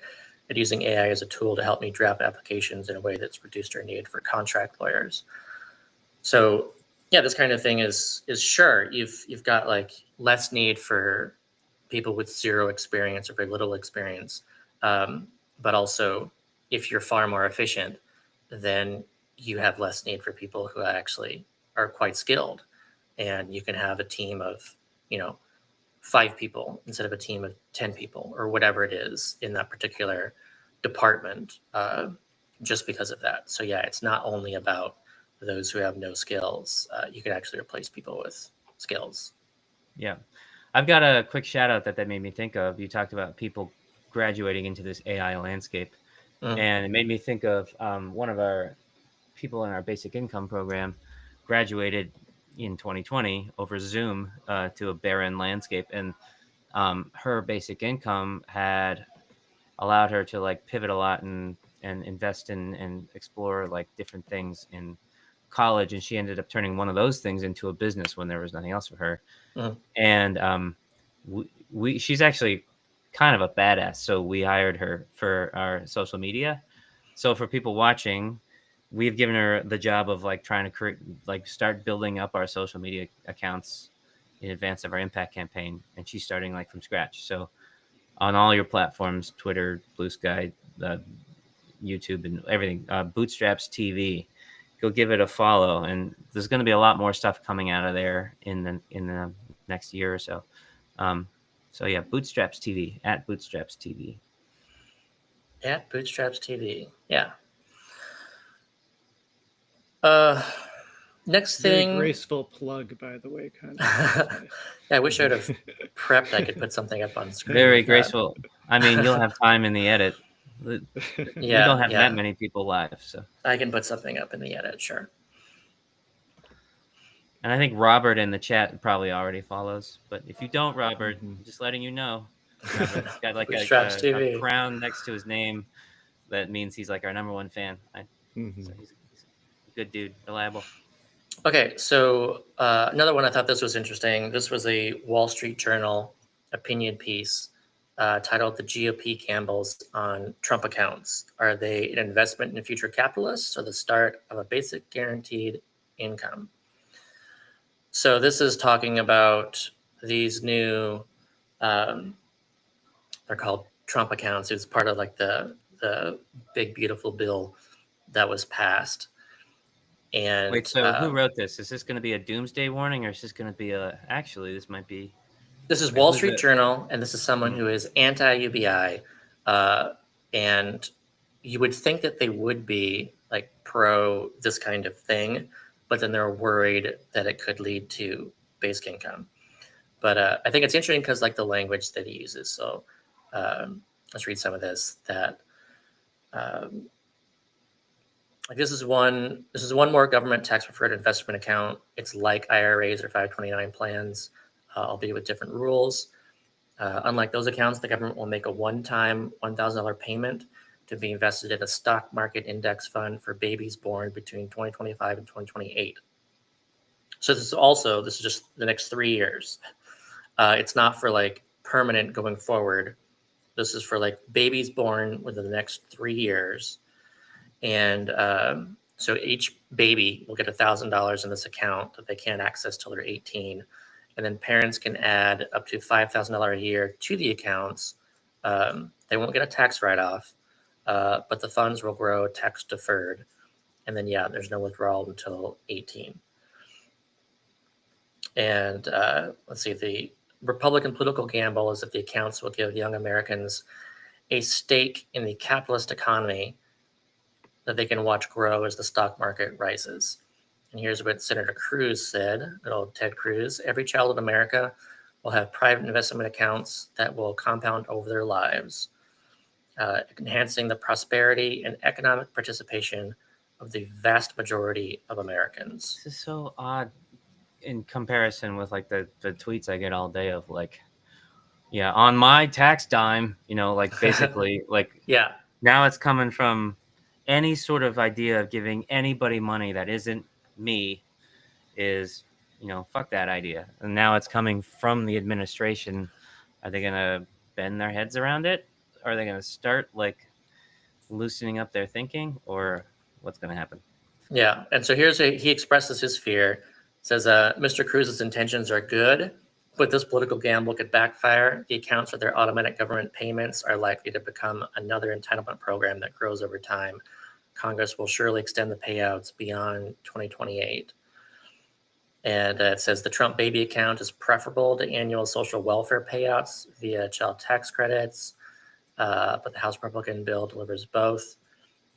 at using AI as a tool to help me draft applications in a way that's reduced our need for contract lawyers. So yeah, this kind of thing is sure, you've got like less need for people with zero experience or very little experience. But also if you're far more efficient, then you have less need for people who actually are quite skilled. And you can have a team of, 5 people instead of a team of 10 people or whatever it is in that particular department, just because of that. So yeah, it's not only about those who have no skills. You can actually replace people with skills. Yeah. I've got a quick shout out that made me think of. You talked about people graduating into this AI landscape. And it made me think of one of our people in our basic income program graduated in 2020 over Zoom to a barren landscape. And her basic income had allowed her to like pivot a lot and invest in and explore like different things in college. And she ended up turning one of those things into a business when there was nothing else for her. And she's actually kind of a badass. So we hired her for our social media. So for people watching, we've given her the job of like trying to start building up our social media accounts in advance of our impact campaign. And she's starting like from scratch. So on all your platforms, Twitter, Blue Sky, YouTube and everything, Bootstraps TV, go give it a follow. And there's going to be a lot more stuff coming out of there in the next year or so. So yeah, Bootstraps TV, at Bootstraps TV. At Bootstraps TV, yeah. Next Very thing. graceful plug, by the way, kind of. Yeah, I wish I would have prepped. I could put something up on screen. Very graceful. I mean, you'll have time in the edit. We don't have that many people live, so I can put something up in the edit, sure. And I think Robert in the chat probably already follows. But if you don't, Robert, just letting you know, Robert's got like a crown next to his name. That means he's like our #1 fan. So he's a good dude, reliable. Okay, so another one I thought this was interesting. This was a Wall Street Journal opinion piece titled "The GOP Gambles on Trump Accounts. Are they an investment in future capitalists or the start of a basic guaranteed income?" So this is talking about these new, they're called Trump accounts. It's part of like the big, beautiful bill that was passed. And wait, so who wrote this? Is this going to be a doomsday warning, or is this going to be actually, this might be... This is Wall Street Journal, and this is someone who is anti-UBI. And you would think that they would be like pro this kind of thing, but then they're worried that it could lead to basic income. But I think it's interesting because like the language that he uses. So let's read some of this. That like this is one more government tax preferred investment account. It's like IRAs or 529 plans, albeit with different rules. Unlike those accounts, the government will make a one-time $1,000 payment to be invested in a stock market index fund for babies born between 2025 and 2028. So this is just the next 3 years. It's not for like permanent going forward. This is for like babies born within the next 3 years. And so each baby will get $1,000 in this account that they can't access till they're 18. And then parents can add up to $5,000 a year to the accounts. They won't get a tax write-off, but the funds will grow tax deferred. And then, yeah, there's no withdrawal until 18. And let's see, the Republican political gamble is that the accounts will give young Americans a stake in the capitalist economy that they can watch grow as the stock market rises. And here's what Senator Cruz said, good old Ted Cruz: every child in America will have private investment accounts that will compound over their lives, enhancing the prosperity and economic participation of the vast majority of Americans. This is so odd in comparison with like the tweets I get all day of like, yeah, on my tax dime, you know, like basically like Yeah, now it's coming from any sort of idea of giving anybody money that isn't me is, you know, fuck that idea. And now it's coming from the administration. Are they going to bend their heads around it? Are they going to start like loosening up their thinking, or what's going to happen? yeah. And so he expresses his fear. Says, Mr. Cruz's intentions are good, but this political gamble could backfire. The accounts for their automatic government payments are likely to become another entitlement program that grows over time. Congress will surely extend the payouts beyond 2028. And it says the Trump baby account is preferable to annual social welfare payouts via child tax credits, but the House Republican bill delivers both.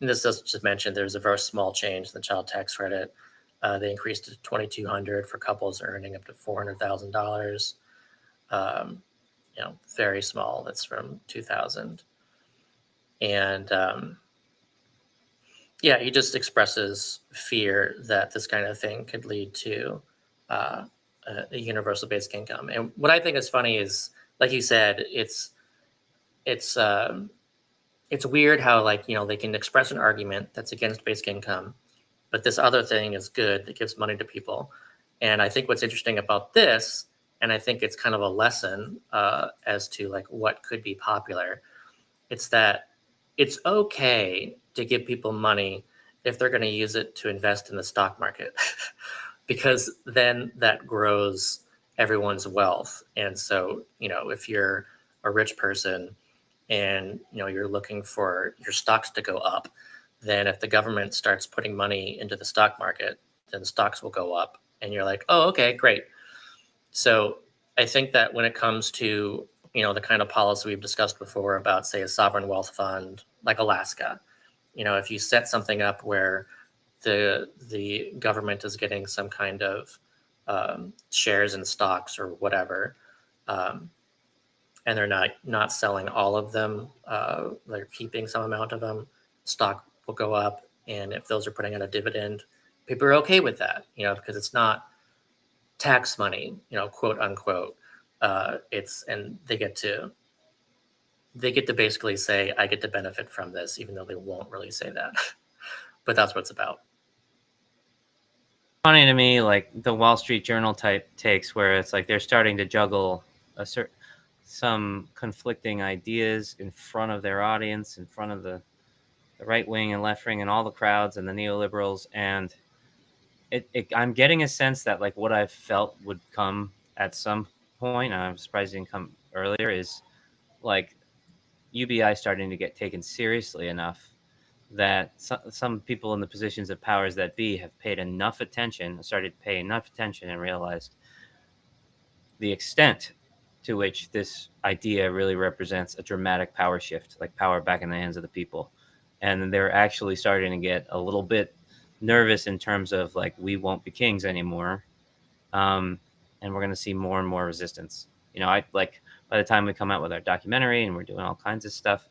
And this does just mention there's a very small change in the child tax credit. They increased it to $2,200 for couples earning up to $400,000. You know, very small. That's from 2000. And yeah, he just expresses fear that this kind of thing could lead to a universal basic income. And what I think is funny is, like you said, it's weird how, like, you know, they can express an argument that's against basic income, but this other thing is good that gives money to people. And I think what's interesting about this, and I think it's kind of a lesson as to like what could be popular, it's that it's okay to give people money if they're going to use it to invest in the stock market, because then that grows everyone's wealth. And so, you know, if you're a rich person and, you know, you're looking for your stocks to go up, then if the government starts putting money into the stock market, then the stocks will go up. And you're like, oh, okay, great. So I think that when it comes to, you know, the kind of policy we've discussed before about, say, a sovereign wealth fund like Alaska, you know, if you set something up where the government is getting some kind of shares in stocks or whatever, and they're not selling all of them, they're keeping some amount of them, stock will go up. And if those are putting out a dividend, people are okay with that, you know, because it's not tax money, you know, quote unquote. And they get to basically say, I get to benefit from this, even though they won't really say that. But that's what it's about. Funny to me, like the Wall Street Journal type takes, where it's like they're starting to juggle some conflicting ideas in front of their audience, in front of the right wing and left wing and all the crowds and the neoliberals. And I'm getting a sense that like what I felt would come at some point, and I'm surprised it didn't come earlier, is like UBI starting to get taken seriously enough that some people in the positions of powers that be have paid enough attention, started to pay enough attention, and realized the extent to which this idea really represents a dramatic power shift, like power back in the hands of the people. And they're actually starting to get a little bit nervous in terms of like, we won't be kings anymore. And we're going to see more and more resistance. You know, by the time we come out with our documentary and we're doing all kinds of stuff,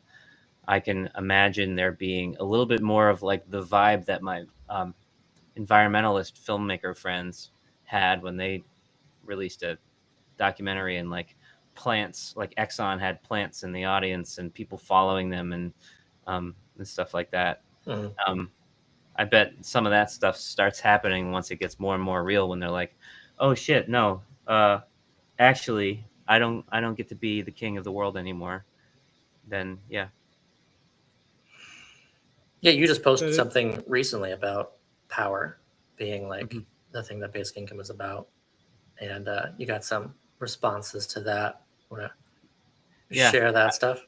I can imagine there being a little bit more of like the vibe that my environmentalist filmmaker friends had when they released a documentary, and like plants, like Exxon had plants in the audience and people following them and stuff like that. Mm-hmm. I bet some of that stuff starts happening once it gets more and more real, when they're like, oh shit, no, actually I don't get to be the king of the world anymore. Then yeah, you just posted something recently about power being like mm-hmm. the thing that basic income is about, and you got some responses to that. Want to share that stuff?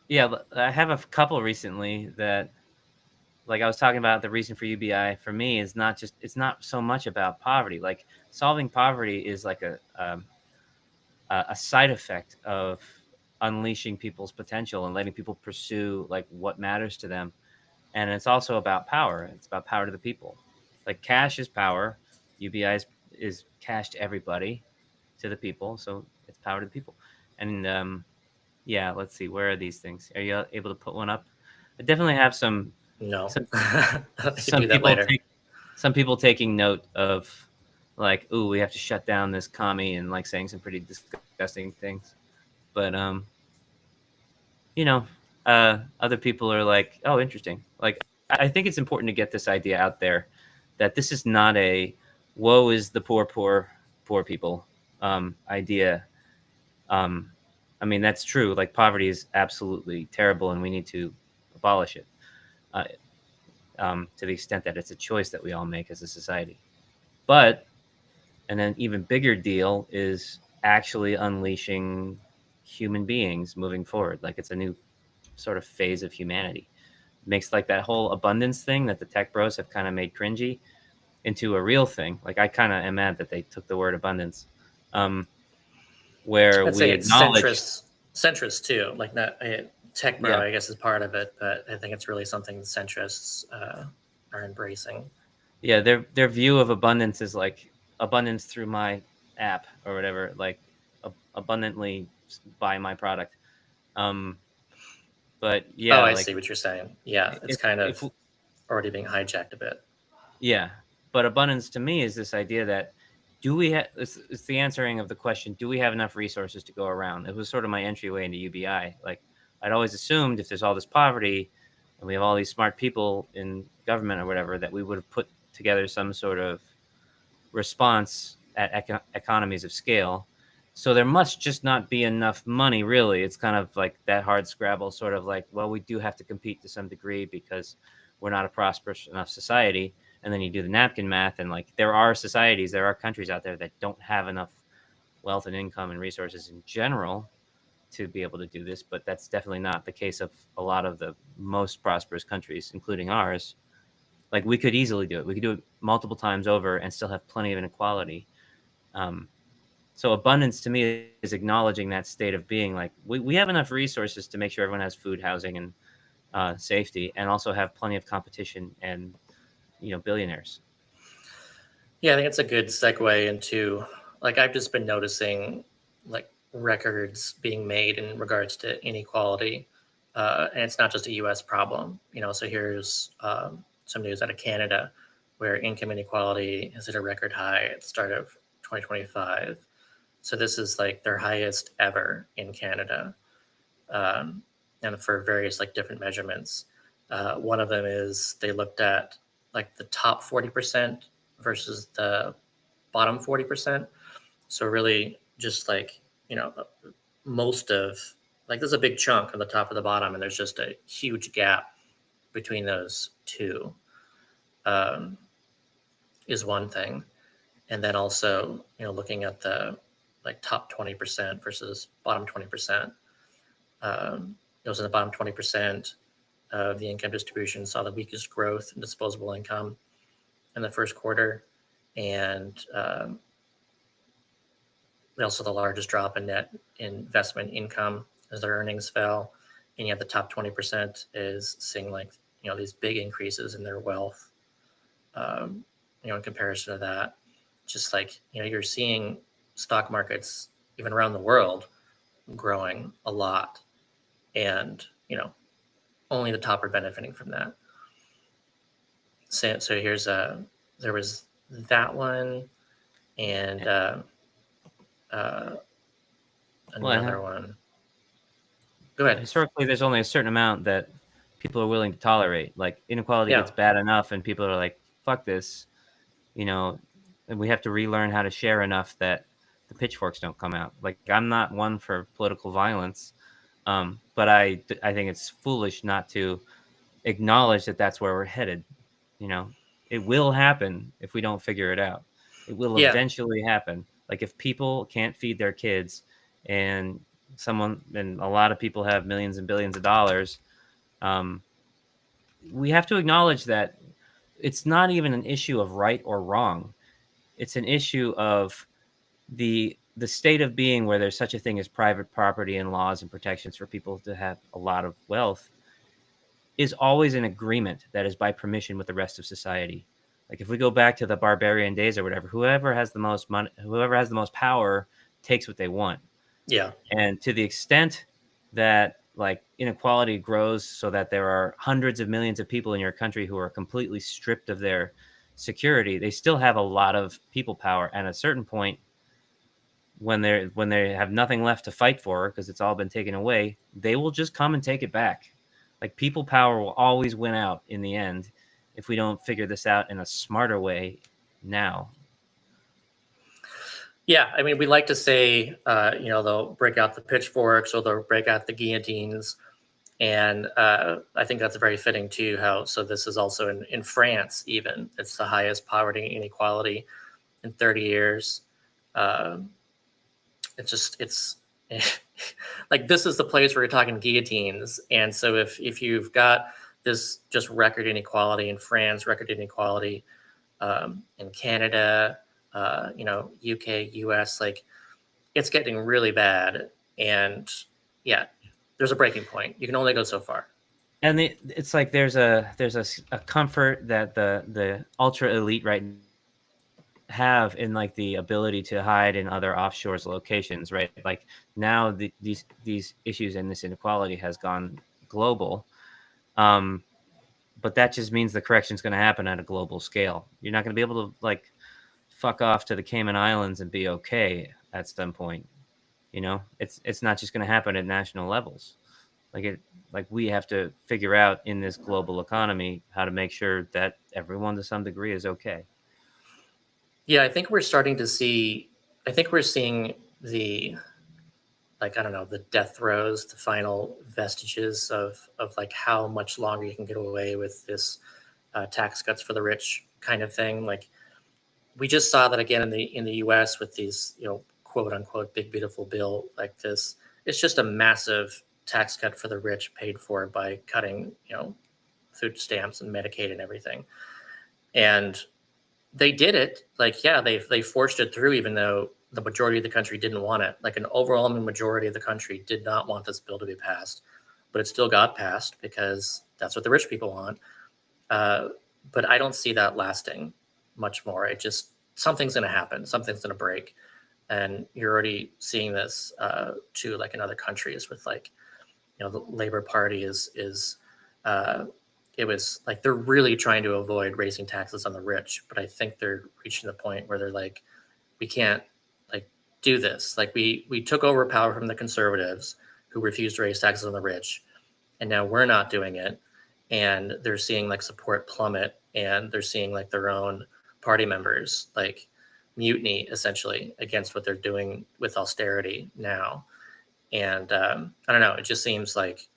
Yeah, I have a couple recently that, like I was talking about, the reason for UBI for me is it's not so much about poverty. Like solving poverty is like a side effect of unleashing people's potential and letting people pursue like what matters to them. And it's also about power. It's about power to the people. Like cash is power. UBI is cash to everybody, to the people. So it's power to the people. And yeah, let's see. Where are these things? Are you able to put one up? I definitely have some No. some, You can some do that people later. some people taking note of like, ooh, we have to shut down this commie, and like saying some pretty disgusting things. But other people are like, oh, interesting. Like, I think it's important to get this idea out there that this is not a woe is the poor people idea. I mean, that's true. Like, poverty is absolutely terrible, and we need to abolish it uh, to the extent that it's a choice that we all make as a society. But an even bigger deal is actually unleashing human beings moving forward. Like, it's a new sort of phase of humanity. It makes like that whole abundance thing that the tech bros have kind of made cringy into a real thing. Like, I kind of am mad that they took the word abundance, where I'd we say it's acknowledge. centrist too. Like not tech bro, Yeah. I guess is part of it, but I think it's really something the centrists are embracing. Yeah, their view of abundance is like abundance through my app or whatever, like abundantly buy my product. But yeah, I like see what you're saying. Yeah, it's if- kind of if- already being hijacked a bit. yeah, but abundance to me is this idea that do we have? It's the answering of the question: do we have enough resources to go around? It was sort of my entryway into UBI. Like, I'd always assumed if there's all this poverty and we have all these smart people in government or whatever, that we would have put together some sort of response at economies of scale. So there must just not be enough money, really. It's kind of like that hard scrabble, sort of like, well, we do have to compete to some degree because we're not a prosperous enough society. And then you do the napkin math, and like there are societies, there are countries out there that don't have enough wealth and income and resources in general to be able to do this. But that's definitely not the case of a lot of the most prosperous countries, including ours. Like, we could easily do it. We could do it multiple times over and still have plenty of inequality. So abundance to me is acknowledging that state of being. Like, we have enough resources to make sure everyone has food, housing, and safety, and also have plenty of competition and, billionaires. Yeah, I think it's a good segue into, like, I've just been noticing like records being made in regards to inequality, and it's not just a U.S. problem. So here's some news out of Canada, where income inequality is at a record high at the start of 2025. So this is like their highest ever in Canada, and for various like different measurements. One of them is they looked at like the top 40% versus the bottom 40%. So really just like, most of, like, there's a big chunk on the top of the bottom, and there's just a huge gap between those two, is one thing. And then also, looking at the like top 20% versus bottom 20%. Those in the bottom 20% of the income distribution saw the weakest growth in disposable income in the first quarter, and also the largest drop in net investment income as their earnings fell. And yet the top 20% is seeing like, these big increases in their wealth, in comparison to that. Just like, you're seeing stock markets even around the world growing a lot, and, only the top are benefiting from that. So here's there was that one, and another one. Go ahead. Historically, there's only a certain amount that people are willing to tolerate. Like, inequality Yeah. gets bad enough, and people are like, "Fuck this," and we have to relearn how to share enough that the pitchforks don't come out. Like, I'm not one for political violence, but I think it's foolish not to acknowledge that that's where we're headed. It will happen if we don't figure it out. It will Yeah. eventually happen. Like, if people can't feed their kids, and a lot of people have millions and billions of dollars, we have to acknowledge that it's not even an issue of right or wrong. It's an issue of the state of being where there's such a thing as private property and laws and protections for people to have a lot of wealth. is always an agreement that is by permission with the rest of society. Like if we go back to the barbarian days or whatever, whoever has the most money, whoever has the most power takes what they want. Yeah. And to the extent that like inequality grows so that there are hundreds of millions of people in your country who are completely stripped of their security, they still have a lot of people power. And at a certain point, when they have nothing left to fight for because it's all been taken away, they will just come and take it back. Like people power will always win out in the end if we don't figure this out in a smarter way now. Yeah, I mean, we like to say, they'll break out the pitchforks or they'll break out the guillotines. And I think that's very fitting too, so this is also in France, even. It's the highest poverty and inequality in 30 years. It's like, this is the place where you're talking guillotines. And so if you've got this just record inequality in France, record inequality in Canada, UK, US, like it's getting really bad. And yeah, there's a breaking point. You can only go so far. And it's like there's a comfort that the ultra elite right now have in like the ability to hide in other offshore locations, right? Like now these issues and this inequality has gone global. But that just means the correction is going to happen at a global scale. You're not going to be able to like fuck off to the Cayman Islands and be okay at some point. It's not just going to happen at national levels. Like we have to figure out in this global economy how to make sure that everyone to some degree is okay. Yeah, I think we're seeing the, like, I don't know, the death throes, the final vestiges of like how much longer you can get away with this tax cuts for the rich kind of thing. Like we just saw that again in the US with these, quote unquote, big, beautiful bill like this. It's just a massive tax cut for the rich paid for by cutting, food stamps and Medicaid and everything. And they did it. Like, yeah, they forced it through, even though the majority of the country didn't want it. Like an overwhelming majority of the country did not want this bill to be passed, but it still got passed because that's what the rich people want. But I don't see that lasting much more. Something's going to happen. Something's going to break. And you're already seeing this too, like in other countries with like, the Labor Party it was like they're really trying to avoid raising taxes on the rich, but I think they're reaching the point where they're like, we can't like do this. Like we took over power from the conservatives who refused to raise taxes on the rich, and now we're not doing it. And they're seeing like support plummet, and they're seeing like their own party members like mutiny essentially against what they're doing with austerity now. And I don't know, it just seems like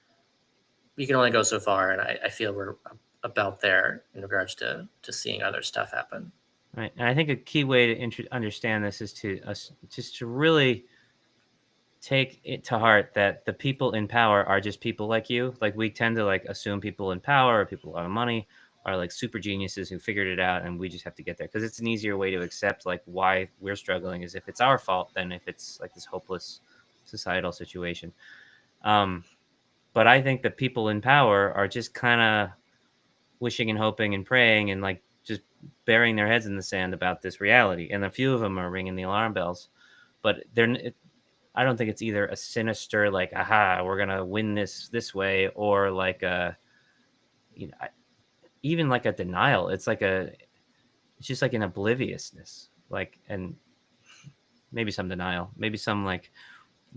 you can only go so far, and I feel we're about there in regards to seeing other stuff happen. Right, and I think a key way to understand this is to really take it to heart that the people in power are just people like you. Like we tend to like assume people in power or people with a lot of money are like super geniuses who figured it out, and we just have to get there because it's an easier way to accept like why we're struggling is if it's our fault than if it's like this hopeless societal situation. But I think that people in power are just kind of wishing and hoping and praying and like just burying their heads in the sand about this reality. And a few of them are ringing the alarm bells, but I don't think it's either a sinister, like, aha, we're going to win this way, or like even like a denial. It's just like an obliviousness, like, and maybe some denial, maybe some like,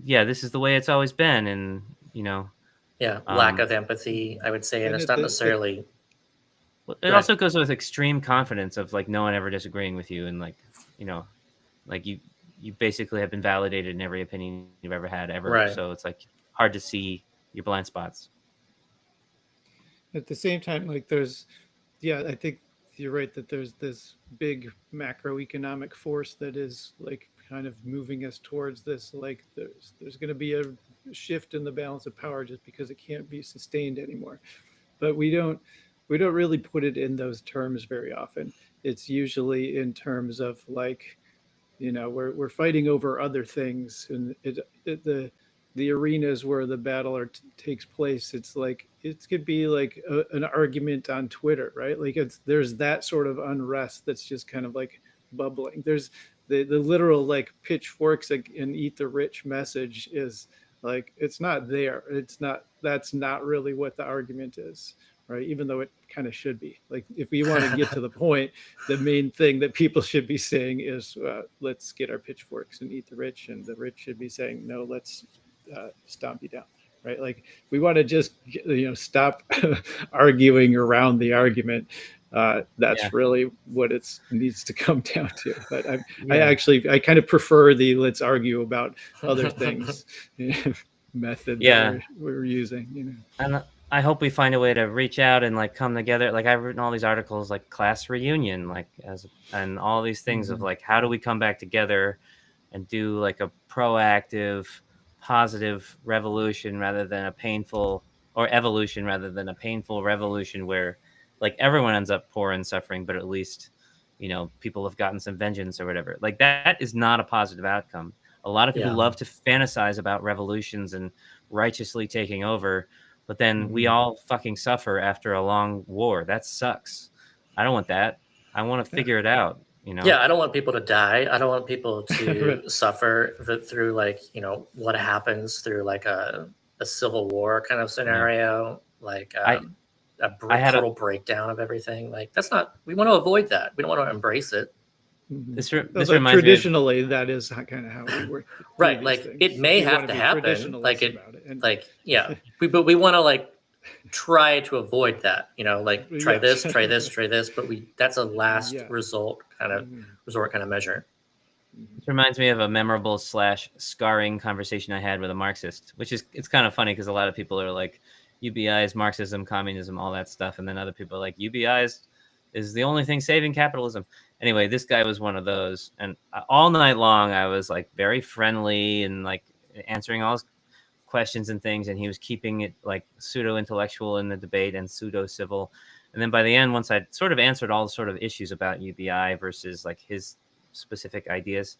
yeah, this is the way it's always been. And, yeah, lack of empathy, I would say. And it's not necessarily. It also goes with extreme confidence of like no one ever disagreeing with you. And like, like you basically have been validated in every opinion you've ever had ever. Right. So it's like hard to see your blind spots. At the same time, like I think you're right that there's this big macroeconomic force that is like kind of moving us towards this, like there's going to be a shift in the balance of power just because it can't be sustained anymore. But we don't really put it in those terms very often. It's usually in terms of like, we're fighting over other things, and the arenas where the battle takes place. It's like it could be like an argument on Twitter, right? Like there's that sort of unrest that's just kind of like bubbling. There's the literal like pitchforks and eat the rich message is like it's not there. It's not. That's not really what the argument is, right? Even though it kind of should be. Like if we want to get to the point, the main thing that people should be saying is let's get our pitchforks and eat the rich, and the rich should be saying no, let's stomp you down, right? Like we want to just stop arguing around the argument. That's really what it needs to come down to. But I kind of prefer the let's argue about other things method that we're using. And I hope we find a way to reach out and like come together. Like I've written all these articles like class reunion, like and all these things of like how do we come back together and do like a proactive, positive revolution rather than a painful, or evolution rather than a painful revolution where like everyone ends up poor and suffering, but at least people have gotten some vengeance or whatever. Like that is not a positive outcome. A lot of people love to fantasize about revolutions and righteously taking over, but then we all fucking suffer after a long war. That sucks. I don't want that. I want to figure it out. Yeah, I don't want people to die. I don't want people to suffer through like what happens through like a civil war kind of scenario, like a total breakdown of everything. Like that's not. We want to avoid that. We don't want to embrace it. This like reminds traditionally, that is kind of how we work. Right, like things. It may have to happen. Like but we want to like try to avoid that. Like try this, but that's a last resort kind of measure. This reminds me of a memorable / scarring conversation I had with a Marxist, which is it's kind of funny because a lot of people are like UBI is Marxism, communism, all that stuff, and then other people are like UBI is the only thing saving capitalism. Anyway, this guy was one of those, and all night long I was like very friendly and like answering all his questions and things, and he was keeping it like pseudo intellectual in the debate and pseudo civil. And then by the end, once I'd sort of answered all the sort of issues about UBI versus like his specific ideas,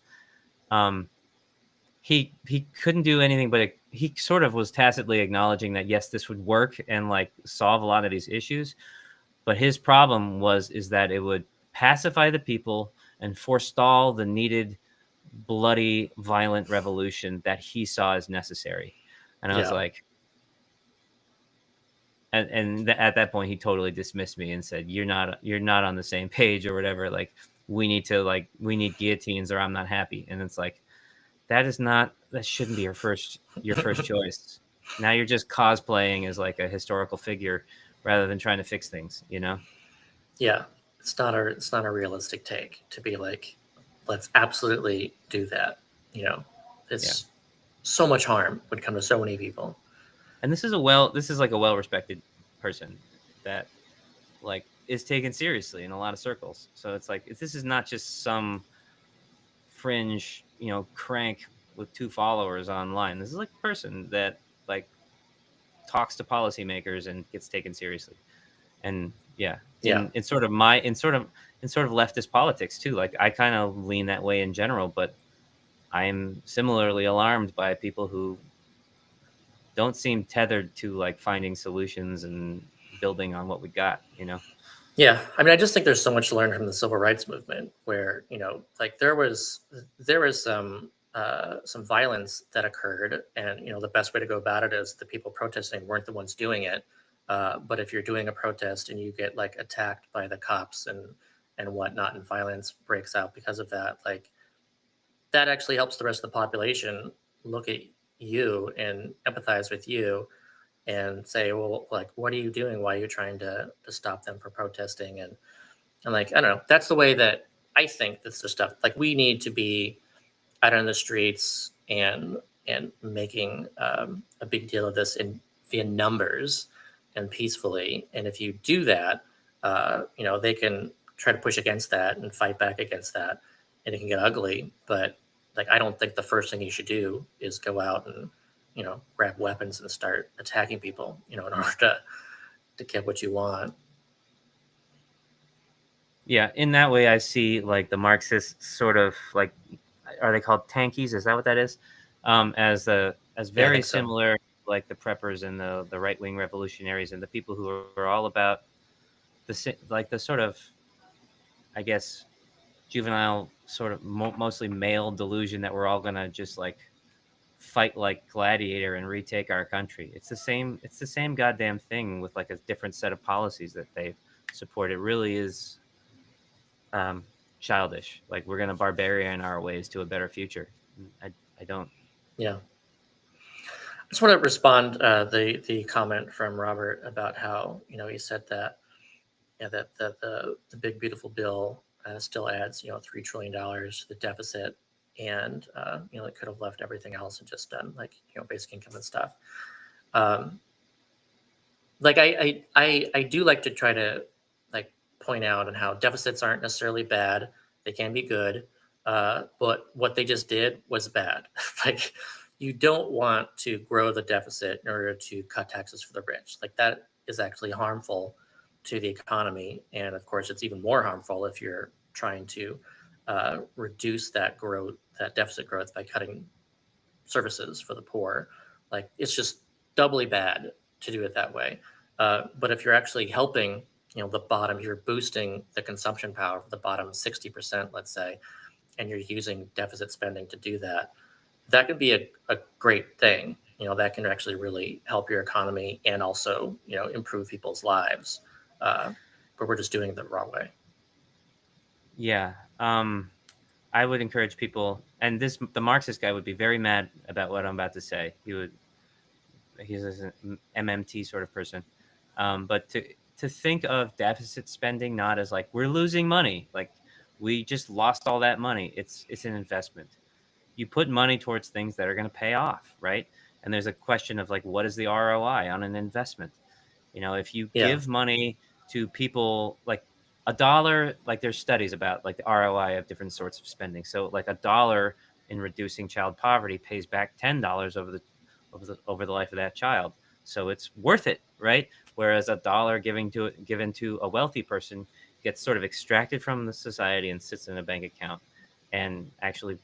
he couldn't do anything but he sort of was tacitly acknowledging that yes, this would work and like solve a lot of these issues, but his problem is that it would pacify the people and forestall the needed bloody, violent revolution that he saw as necessary. And I was like, and at that point, he totally dismissed me and said, "You're not on the same page or whatever. Like, we need guillotines or I'm not happy." And it's like, that shouldn't be your first choice. Now you're just cosplaying as like a historical figure rather than trying to fix things, Yeah. It's not a realistic take to be like, let's absolutely do that. It's so much harm would come to so many people. And this is like a well-respected person that like is taken seriously in a lot of circles. So it's like, this is not just some fringe, crank with 2 followers online. This is like a person that like talks to policymakers and gets taken seriously. And in sort of leftist politics too. Like I kind of lean that way in general, but I am similarly alarmed by people who don't seem tethered to like finding solutions and building on what we got, Yeah, I mean, I just think there's so much to learn from the civil rights movement, where like there was some violence that occurred, and the best way to go about it is the people protesting weren't the ones doing it. But if you're doing a protest and you get like attacked by the cops and whatnot, and violence breaks out because of that, like that actually helps the rest of the population look at you and empathize with you and say, well, like, what are you doing? Why are you trying to stop them from protesting? And like, I don't know, that's the way that I think that's the stuff. Like we need to be out on the streets and making a big deal of this via numbers and peacefully. And if you do that, they can try to push against that and fight back against that, and it can get ugly. But like, I don't think the first thing you should do is go out and, grab weapons and start attacking people, in order to get what you want. Yeah. In that way, I see like the Marxists sort of like, are they called tankies? Is that what that is? As very think so. similar like the preppers and the right-wing revolutionaries and the people who are all about the sort of, I guess, juvenile sort of mostly male delusion that we're all gonna just like fight like gladiator and retake our country. It's the same goddamn thing with like a different set of policies that they support. It really is childish. Like we're gonna barbarian our ways to a better future. I don't. Yeah. I just want to respond the comment from Robert about how he said that that the big beautiful bill still adds $3 trillion to the deficit, and it could have left everything else and just done like basic income and stuff. Like I do like to try to like point out on how deficits aren't necessarily bad; they can be good. But what they just did was bad. Like you don't want to grow the deficit in order to cut taxes for the rich. Like that is actually harmful to the economy, and of course, it's even more harmful if you're trying to reduce that deficit growth by cutting services for the poor. Like it's just doubly bad to do it that way. But if you're actually helping, the bottom, you're boosting the consumption power of the bottom 60%, let's say, and you're using deficit spending to do that, that could be a great thing. That can actually really help your economy and also, improve people's lives. But we're just doing it the wrong way. Yeah. I would encourage people, and the Marxist guy would be very mad about what I'm about to say. He's an MMT sort of person. But to think of deficit spending not as like we're losing money, like we just lost all that money. It's an investment. You put money towards things that are going to pay off, right? And there's a question of like, what is the ROI on an investment? If you give money to people, like $1, like there's studies about like the ROI of different sorts of spending. So like $1 in reducing child poverty pays back $10 over the life of that child. So it's worth it, right? Whereas $1 given to a wealthy person gets sort of extracted from the society and sits in a bank account, and actually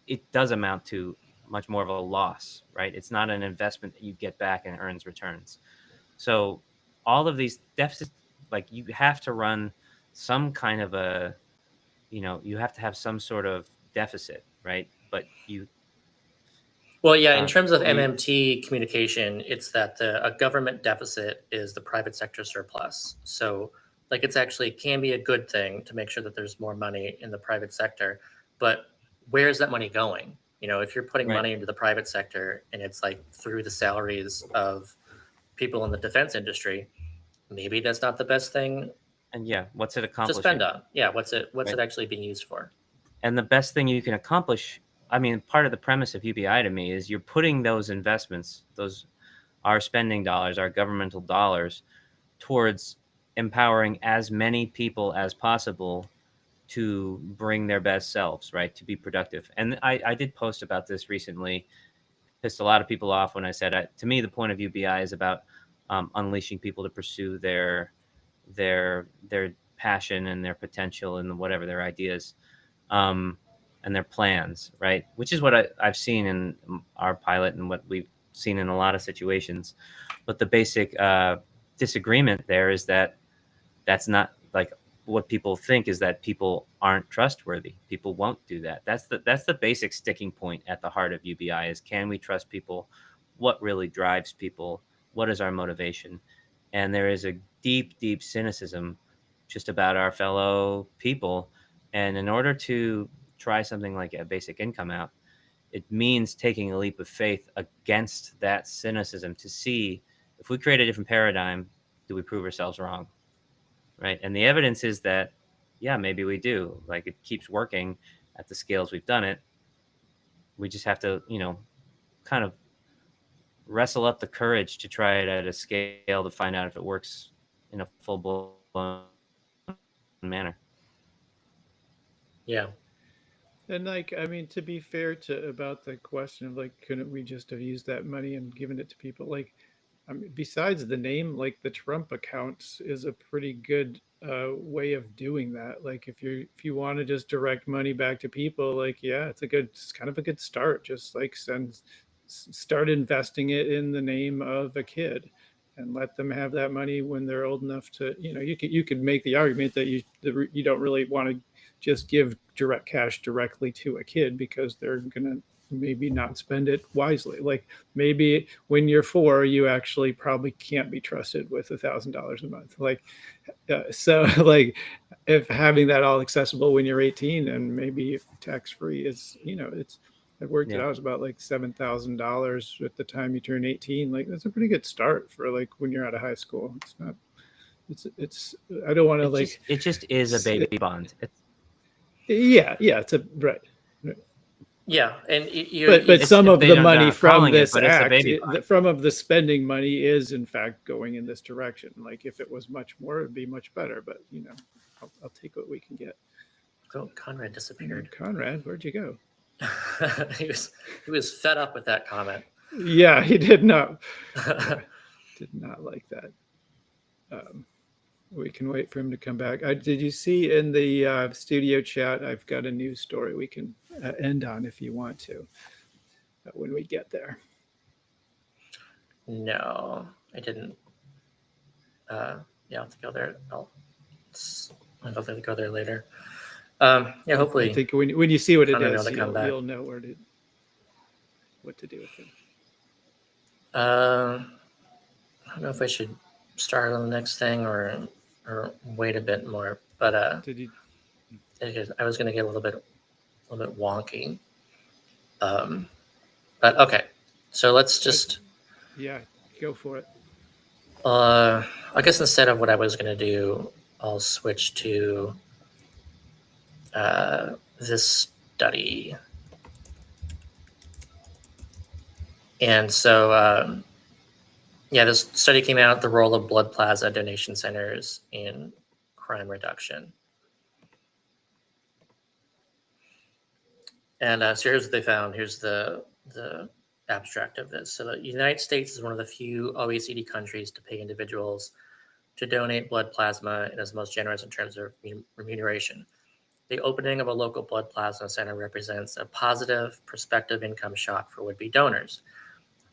it does amount to much more of a loss, right? It's not an investment that you get back and earns returns. So all of these deficits, like you have to run some kind of you have to have some sort of deficit, right? But well, yeah, in terms of MMT communication, it's that a government deficit is the private sector surplus. So like it's actually can be a good thing to make sure that there's more money in the private sector, but where's that money going? If you're putting money into the private sector and it's like through the salaries of people in the defense industry, maybe that's not the best thing. And what's it accomplishing? To spend on? Yeah, what's it actually being used for? And the best thing you can accomplish, I mean, part of the premise of UBI to me is you're putting those investments, our spending dollars, our governmental dollars, towards empowering as many people as possible to bring their best selves, right? To be productive. And I did post about this recently, pissed a lot of people off when I said, to me, the point of UBI is about unleashing people to pursue their passion and their potential and whatever their ideas and their plans, right? Which is what I've seen in our pilot and what we've seen in a lot of situations. But the basic disagreement there is that that's not like what people think is that people aren't trustworthy. People won't do that. That's the basic sticking point at the heart of UBI is, can we trust people? What really drives people? What is our motivation? And there is a deep, deep cynicism just about our fellow people. And in order to try something like a basic income out, it means taking a leap of faith against that cynicism to see if we create a different paradigm, do we prove ourselves wrong? Right. And the evidence is that, yeah, maybe we do. Like it keeps working at the scales we've done it. We just have to, kind of wrestle up the courage to try it at a scale to find out if it works in a full-blown manner. Yeah. And like, I mean, to be fair about the question of like, couldn't we just have used that money and given it to people? Like, I mean, besides the name, like the Trump accounts is a pretty good way of doing that. Like if you want to just direct money back to people, like, yeah, it's kind of a good start. Just like start investing it in the name of a kid, and let them have that money when they're old enough to, you could make the argument that you don't really want to just give direct cash directly to a kid, because they're going to maybe not spend it wisely. Like maybe when you're 4, you actually probably can't be trusted with $1,000 a month. Like, so like if having that all accessible when you're 18, and maybe if tax-free is, I worked it out, it was about like $7,000 at the time you turn 18. Like that's a pretty good start for like when you're out of high school. It's not, it's, I don't want to it just is a baby bond. Yeah, it's a right. Yeah, and But some of the money from this it's a act, baby bond. from of the spending money is in fact going in this direction. Like if it was much more, it'd be much better. But I'll take what we can get. Oh, Conrad disappeared. Conrad, where'd you go? he was fed up with that comment. Yeah, he did not. Did not like that. We can wait for him to come back. Did you see in the studio chat? I've got a news story we can end on if you want to, when we get there. No, I didn't. I'll have to go there. I'll hopefully go there later. Hopefully. I think when you see what it is, you'll know what to do with it. I don't know if I should start on the next thing or wait a bit more, but I was going to get a little bit wonky. But okay, so let's just go for it. I guess instead of what I was going to do, I'll switch to this study. And so this study came out, the role of blood plasma donation centers in crime reduction. And so here's what they found. Here's the abstract of this. So the United States is one of the few OECD countries to pay individuals to donate blood plasma and is most generous in terms of remuneration. The opening of a local blood plasma center represents a positive prospective income shock for would-be donors.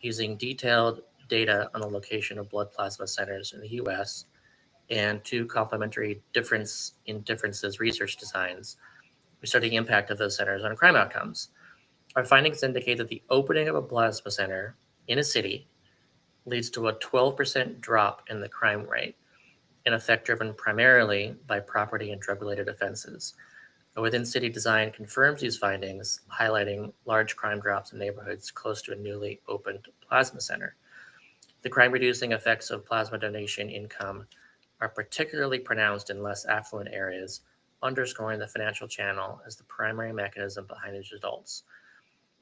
Using detailed data on the location of blood plasma centers in the US and 2 complementary differences research designs, we study the impact of those centers on crime outcomes. Our findings indicate that the opening of a plasma center in a city leads to a 12% drop in the crime rate, an effect driven primarily by property and drug-related offenses. A within-city design confirms these findings, highlighting large crime drops in neighborhoods close to a newly opened plasma center. The crime-reducing effects of plasma donation income are particularly pronounced in less affluent areas, underscoring the financial channel as the primary mechanism behind these results.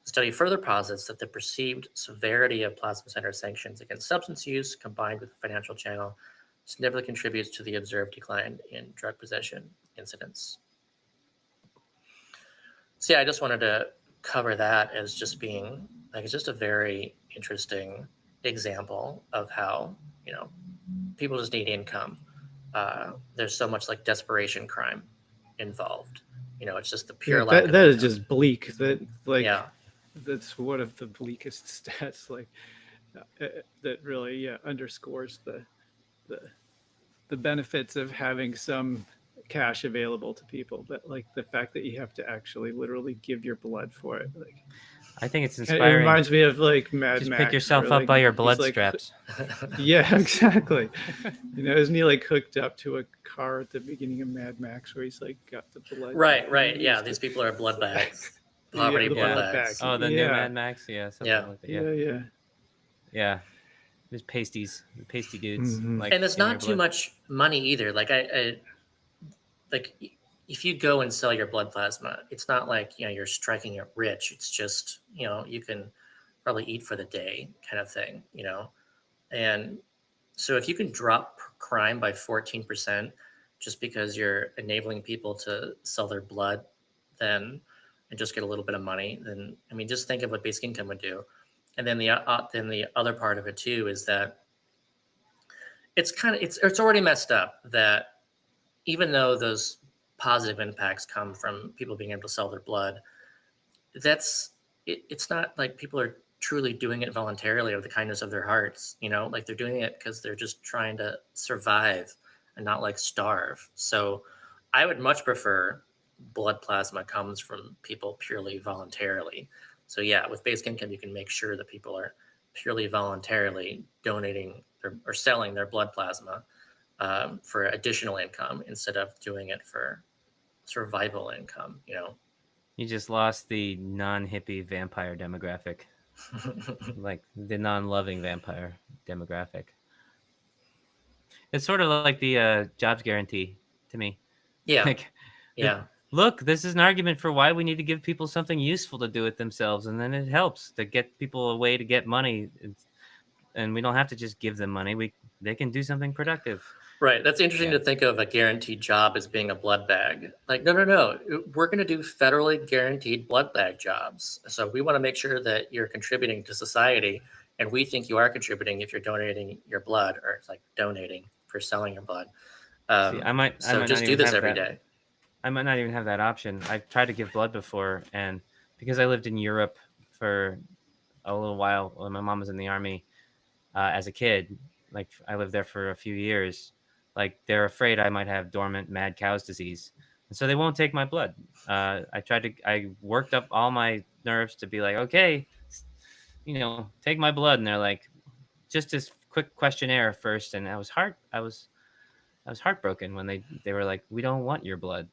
The study further posits that the perceived severity of plasma center sanctions against substance use, combined with the financial channel, significantly contributes to the observed decline in drug possession incidents. So I just wanted to cover that as just being it's just a very interesting example of how people just need income. There's so much like crime involved. It's just the pure lack. That is just bleak. That's one of the bleakest stats. That really underscores the benefits of having some cash available to people, but the fact that you have to actually literally give your blood for it. I think it's inspiring. It reminds me of Mad Just Max. pick yourself up by your blood straps. Yeah, exactly. Isn't he hooked up to a car at the beginning of Mad Max where he's got the blood? Right. Yeah, these people are blood bags. Poverty blood bags. Oh, the new Mad Max. Yeah. Like that. Yeah. There's pasty dudes. Mm-hmm. And it's not too much money either. If you go and sell your blood plasma, it's not you're striking it rich. It's just you can probably eat for the day kind of thing. And so if you can drop crime by 14% just because you're enabling people to sell their blood, then and just get a little bit of money, then just think of what basic income would do. And then the other part of it too is that it's already messed up that even though those positive impacts come from people being able to sell their blood, it's not like people are truly doing it voluntarily of the kindness of their hearts, like they're doing it because they're just trying to survive and not like starve. So I would much prefer blood plasma comes from people purely voluntarily. So yeah, with basic income, you can make sure that people are purely voluntarily donating or selling their blood plasma for additional income instead of doing it for survival income, You just lost the non-hippie vampire demographic, like the non-loving vampire demographic. It's sort of like the jobs guarantee to me. Yeah. Like, Yeah. look, this is an argument for why we need to give people something useful to do it themselves, and then it helps to get people a way to get money, and we don't have to just give them money. They can do something productive. Right. That's interesting Yeah. to think of a guaranteed job as being a blood bag. Like, no. We're going to do federally guaranteed blood bag jobs. So we want to make sure that you're contributing to society. And we think you are contributing if you're donating your blood, or it's like donating for selling your blood. See, I might So not just do even this have every that. day. I might not even have that option. I've tried to give blood before, and because I lived in Europe for a little while when my mom was in the army as a kid, like I lived there for a few years, like they're afraid I might have dormant mad cow's disease, and so they won't take my blood. I worked up all my nerves to be like, okay, take my blood, and they're like, just this quick questionnaire first, and I was heartbroken when they were like, we don't want your blood.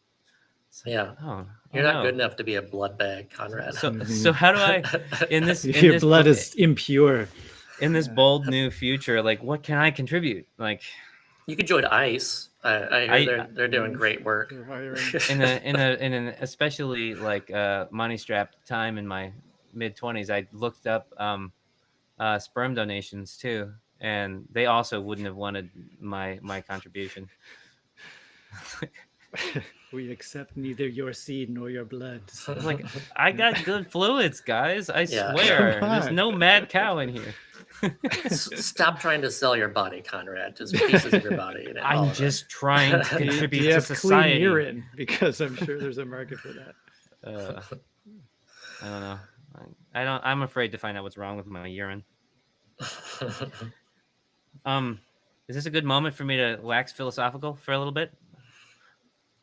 It's like, Yeah. oh, You're not no. good enough to be a blood bag, Conrad. So how do I in this Your blood is impure. in this bold new future, like what can I contribute? Like You could join ICE. I hear they're doing great work. They're hiring. in an especially like money strapped time in my mid-20s, I looked up sperm donations too, and they also wouldn't have wanted my contribution. We accept neither your seed nor your blood. So. Like, I got good fluids, guys. I Yeah. swear. Come There's on. no mad cow in here. Stop trying to sell your body, Conrad. Just pieces of your body. And all I'm of it. just trying to Do contribute you to have society. clean urine? Because I'm sure there's a market for that. I don't know. I'm afraid to find out what's wrong with my urine. Is this a good moment for me to wax philosophical for a little bit?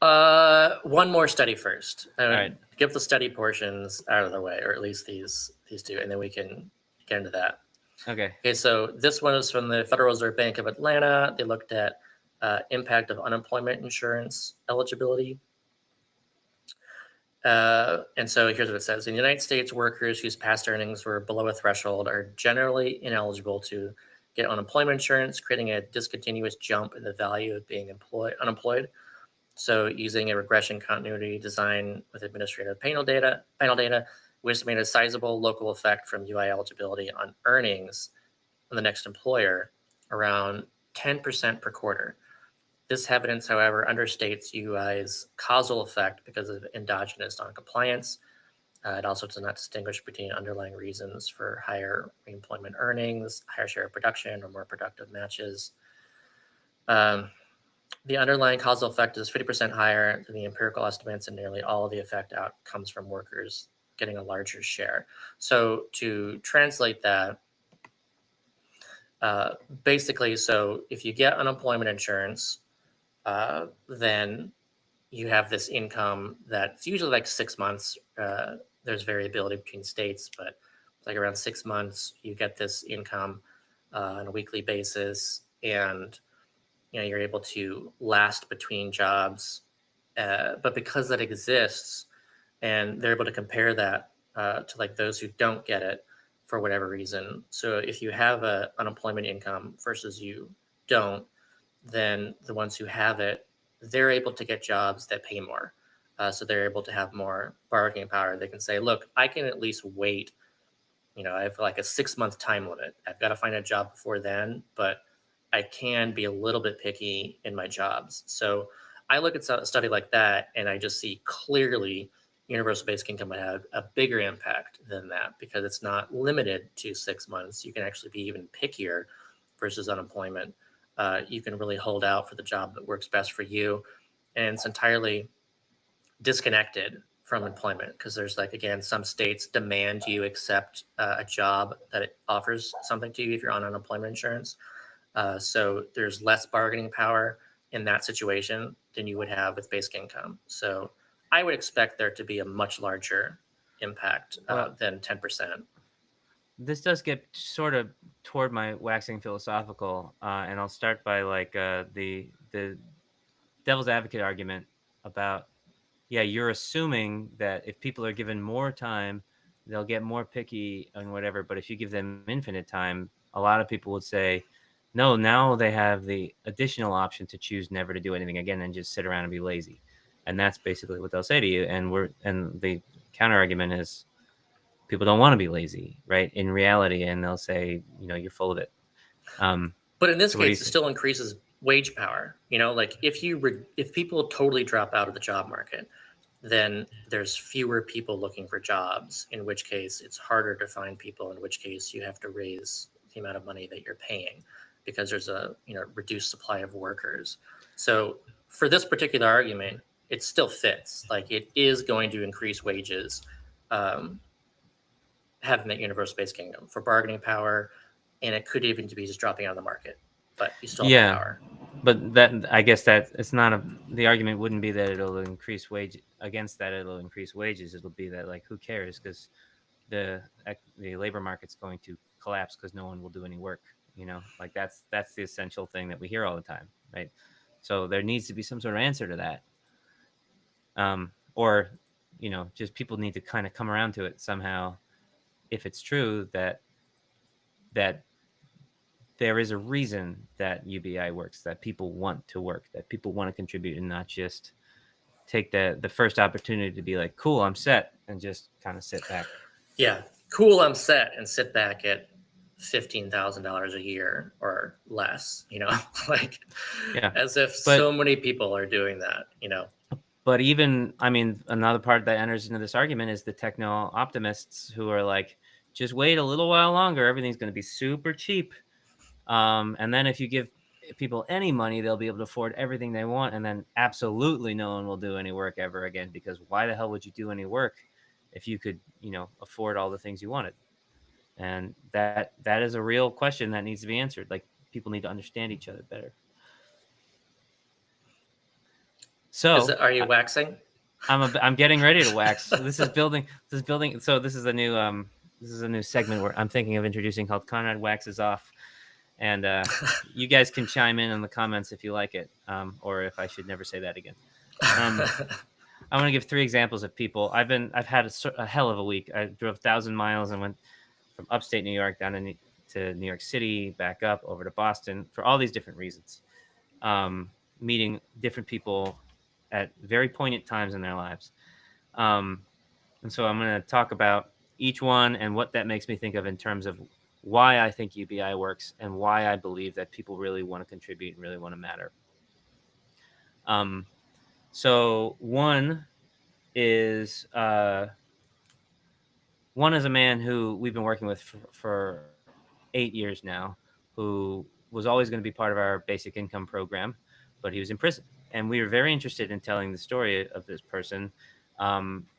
One more study first. All right. Get the study portions out of the way, or at least these two, and then we can get into that. Okay. Okay, so this one is from the Federal Reserve Bank of Atlanta. They looked at impact of unemployment insurance eligibility. And so here's what it says. In the United States, workers whose past earnings were below a threshold are generally ineligible to get unemployment insurance, creating a discontinuous jump in the value of being unemployed. So using a regression continuity design with administrative panel data, we estimated a sizable local effect from UI eligibility on earnings on the next employer, around 10% per quarter. This evidence, however, understates UI's causal effect because of endogenous noncompliance. It also does not distinguish between underlying reasons for higher reemployment earnings, higher share of production, or more productive matches. The underlying causal effect is 50% higher than the empirical estimates, and nearly all of the effect out comes from workers getting a larger share. So to translate that, basically, so if you get unemployment insurance, then you have this income that's usually like 6 months. There's variability between states, but like around 6 months, you get this income on a weekly basis, and you're able to last between jobs. But because that exists, and they're able to compare that to like those who don't get it for whatever reason. So if you have a unemployment income versus you don't, then the ones who have it, they're able to get jobs that pay more. So they're able to have more bargaining power. They can say, look, I can at least wait. I have like a 6-month time limit. I've got to find a job before then, but I can be a little bit picky in my jobs. So I look at a study like that, and I just see clearly universal basic income would have a bigger impact than that, because it's not limited to 6 months. You can actually be even pickier versus unemployment. You can really hold out for the job that works best for you. And it's entirely disconnected from employment, because there's like, again, some states demand you accept a job that it offers something to you if you're on unemployment insurance. So there's less bargaining power in that situation than you would have with basic income. So I would expect there to be a much larger impact than 10%. This does get sort of toward my waxing philosophical, and I'll start by like the devil's advocate argument about, yeah, you're assuming that if people are given more time, they'll get more picky and whatever. But if you give them infinite time, a lot of people would say, no, now they have the additional option to choose never to do anything again and just sit around and be lazy. And that's basically what they'll say to you. And the counter argument is people don't want to be lazy, right? In reality, and they'll say, you're full of it. But in this So what do you case, it think? still increases wage power. Like if people totally drop out of the job market, then there's fewer people looking for jobs, in which case it's harder to find people, in which case you have to raise the amount of money that you're paying because there's a reduced supply of workers. So for this particular argument, it still fits. Like it is going to increase wages, having that universal basic income for bargaining power, and it could even be just dropping out of the market, but you still have the power. But I guess that it's not the argument wouldn't be that it'll increase wage against that it'll increase wages. It'll be that like, who cares? Because the labor market's going to collapse because no one will do any work. Like that's the essential thing that we hear all the time, right? So there needs to be some sort of answer to that. Or just people need to kind of come around to it somehow. If it's true that there is a reason that UBI works, that people want to work, that people want to contribute and not just take the first opportunity to be like, cool, I'm set, and just kind of sit back. Yeah, cool, I'm set, and sit back at $15,000 a year or less, like as if so many people are doing that, But even, another part that enters into this argument is the techno optimists who are like, just wait a little while longer, everything's going to be super cheap. And then if you give people any money, they'll be able to afford everything they want. And then absolutely no one will do any work ever again, because why the hell would you do any work if you could, afford all the things you wanted? And that is a real question that needs to be answered. Like, people need to understand each other better. So are you waxing? I'm getting ready to wax. So this is building. So this is a new segment where I'm thinking of introducing called Conrad Waxes Off. And you guys can chime in the comments if you like it, or if I should never say that again. I want to give 3 examples of people. I've had a hell of a week. I drove 1,000 miles and went from upstate New York down to New York City, back up over to Boston for all these different reasons. Meeting different people at very poignant times in their lives. And so I'm going to talk about each one and what that makes me think of in terms of why I think UBI works and why I believe that people really want to contribute and really want to matter. So one is a man who we've been working with for 8 years now, who was always going to be part of our basic income program, but he was in prison. And we were very interested in telling the story of this person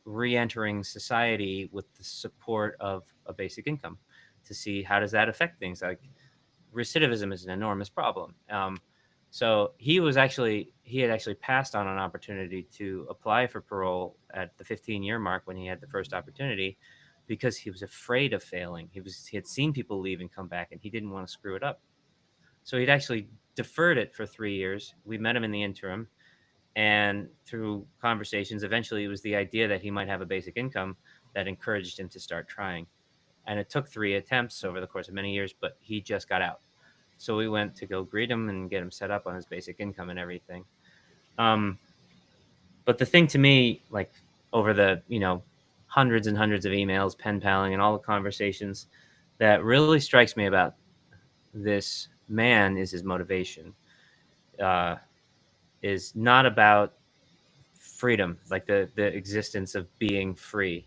re-entering society with the support of a basic income, to see how does that affect things. Like, recidivism is an enormous problem. So he had actually passed on an opportunity to apply for parole at the 15-year mark when he had the first opportunity, because he was afraid of failing. He had seen people leave and come back, and he didn't want to screw it up. So he'd actually deferred it for 3 years. We met him in the interim, and through conversations, eventually it was the idea that he might have a basic income that encouraged him to start trying. And it took 3 attempts over the course of many years, but he just got out. So we went to go greet him and get him set up on his basic income and everything. But the thing to me, like, over the, hundreds and hundreds of emails, pen paling, and all the conversations, that really strikes me about this man is his motivation. Is not about freedom, like the existence of being free.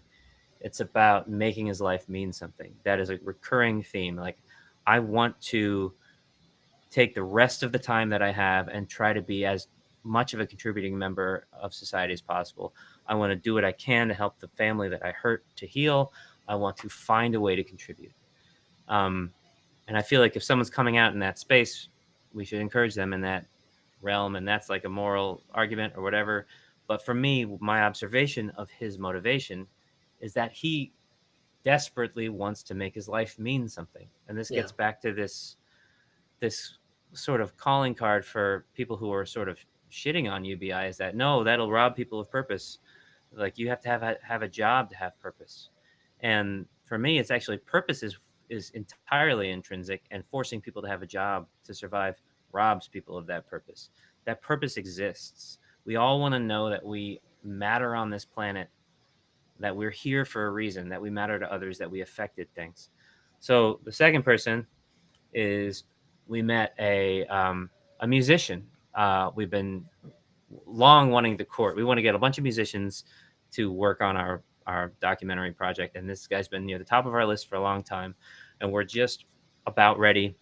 It's about making his life mean something. That is a recurring theme. Like, I want to take the rest of the time that I have and try to be as much of a contributing member of society as possible. I want to do what I can to help the family that I hurt to heal. I want to find a way to contribute. And I feel like if someone's coming out in that space, we should encourage them in that realm. And that's like a moral argument or whatever. But for me, my observation of his motivation is that he desperately wants to make his life mean something. And this gets back to this sort of calling card for people who are sort of shitting on UBI, is that no, that'll rob people of purpose. Like you have to have a job to have purpose. And for me, it's actually purpose is entirely intrinsic, and forcing people to have a job to survive robs people of that purpose. That purpose exists. We all want to know that we matter on this planet, that we're here for a reason, that we matter to others, that we affected things. So the second person is, we met a musician. We've been long wanting to court. We want to get a bunch of musicians to work on our documentary project. And this guy's been near the top of our list for a long time. And we're just about ready.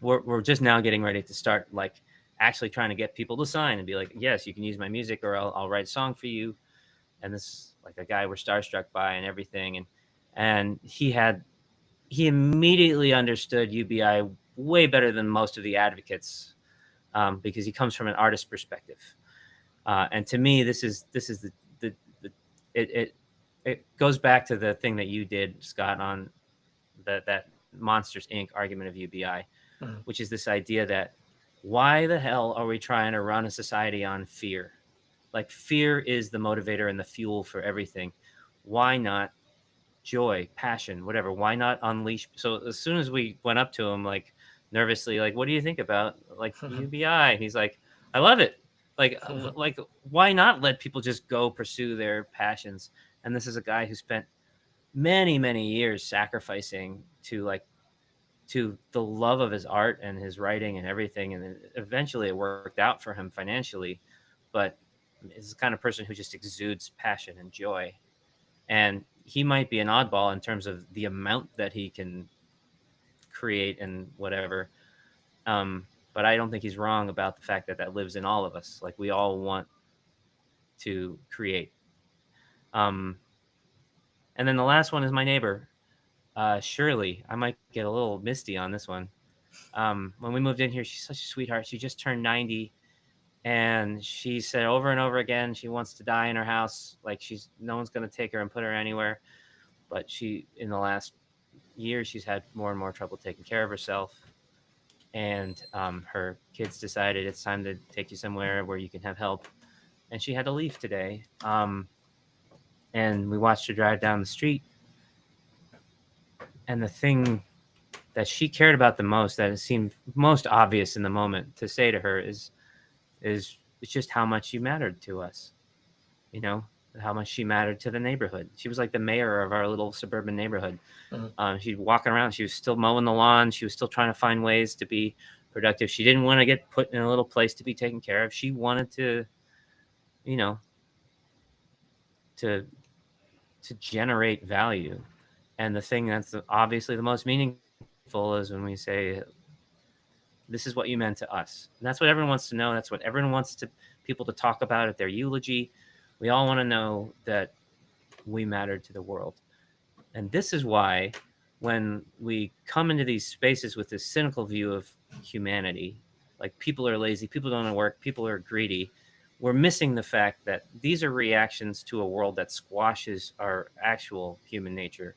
We're just now getting ready to start like actually trying to get people to sign and be like, yes, you can use my music, or I'll write a song for you. And this is like a guy we're starstruck by and everything. And he immediately understood UBI way better than most of the advocates, because he comes from an artist perspective. And to me, this is it goes back to the thing that you did, Scott, on that Monsters Inc. argument of UBI, which is this idea that why the hell are we trying to run a society on fear? Like fear is the motivator and the fuel for everything. Why not joy, passion, whatever? Why not unleash? So as soon as we went up to him, like nervously, like, what do you think about like UBI? And he's like, I love it. Like why not let people just go pursue their passions? And this is a guy who spent many, many years sacrificing to the love of his art and his writing and everything. And eventually it worked out for him financially, but is the kind of person who just exudes passion and joy. And he might be an oddball in terms of the amount that he can create and whatever. But I don't think he's wrong about the fact that lives in all of us. Like we all want to create. And then the last one is my neighbor, Shirley. I might get a little misty on this one. When we moved in here, she's such a sweetheart. She just turned 90. And she said over and over again, she wants to die in her house. Like no one's going to take her and put her anywhere. But in the last year, she's had more and more trouble taking care of herself. And her kids decided it's time to take you somewhere where you can have help. And she had to leave today. And we watched her drive down the street. And the thing that she cared about the most, that it seemed most obvious in the moment to say to her is it's just how much you mattered to us, you know, how much she mattered to the neighborhood. She was like the mayor of our little suburban neighborhood. She'd walking around. She was still mowing the lawn. She was still trying to find ways to be productive. She didn't want to get put in a little place to be taken care of. She wanted to, you know, to generate value. And the thing that's obviously the most meaningful is when we say, this is what you meant to us. And that's what everyone wants to know. That's what everyone wants people to talk about at their eulogy. We all want to know that we mattered to the world. And this is why when we come into these spaces with this cynical view of humanity, like people are lazy, people don't want to work, people are greedy, we're missing the fact that these are reactions to a world that squashes our actual human nature,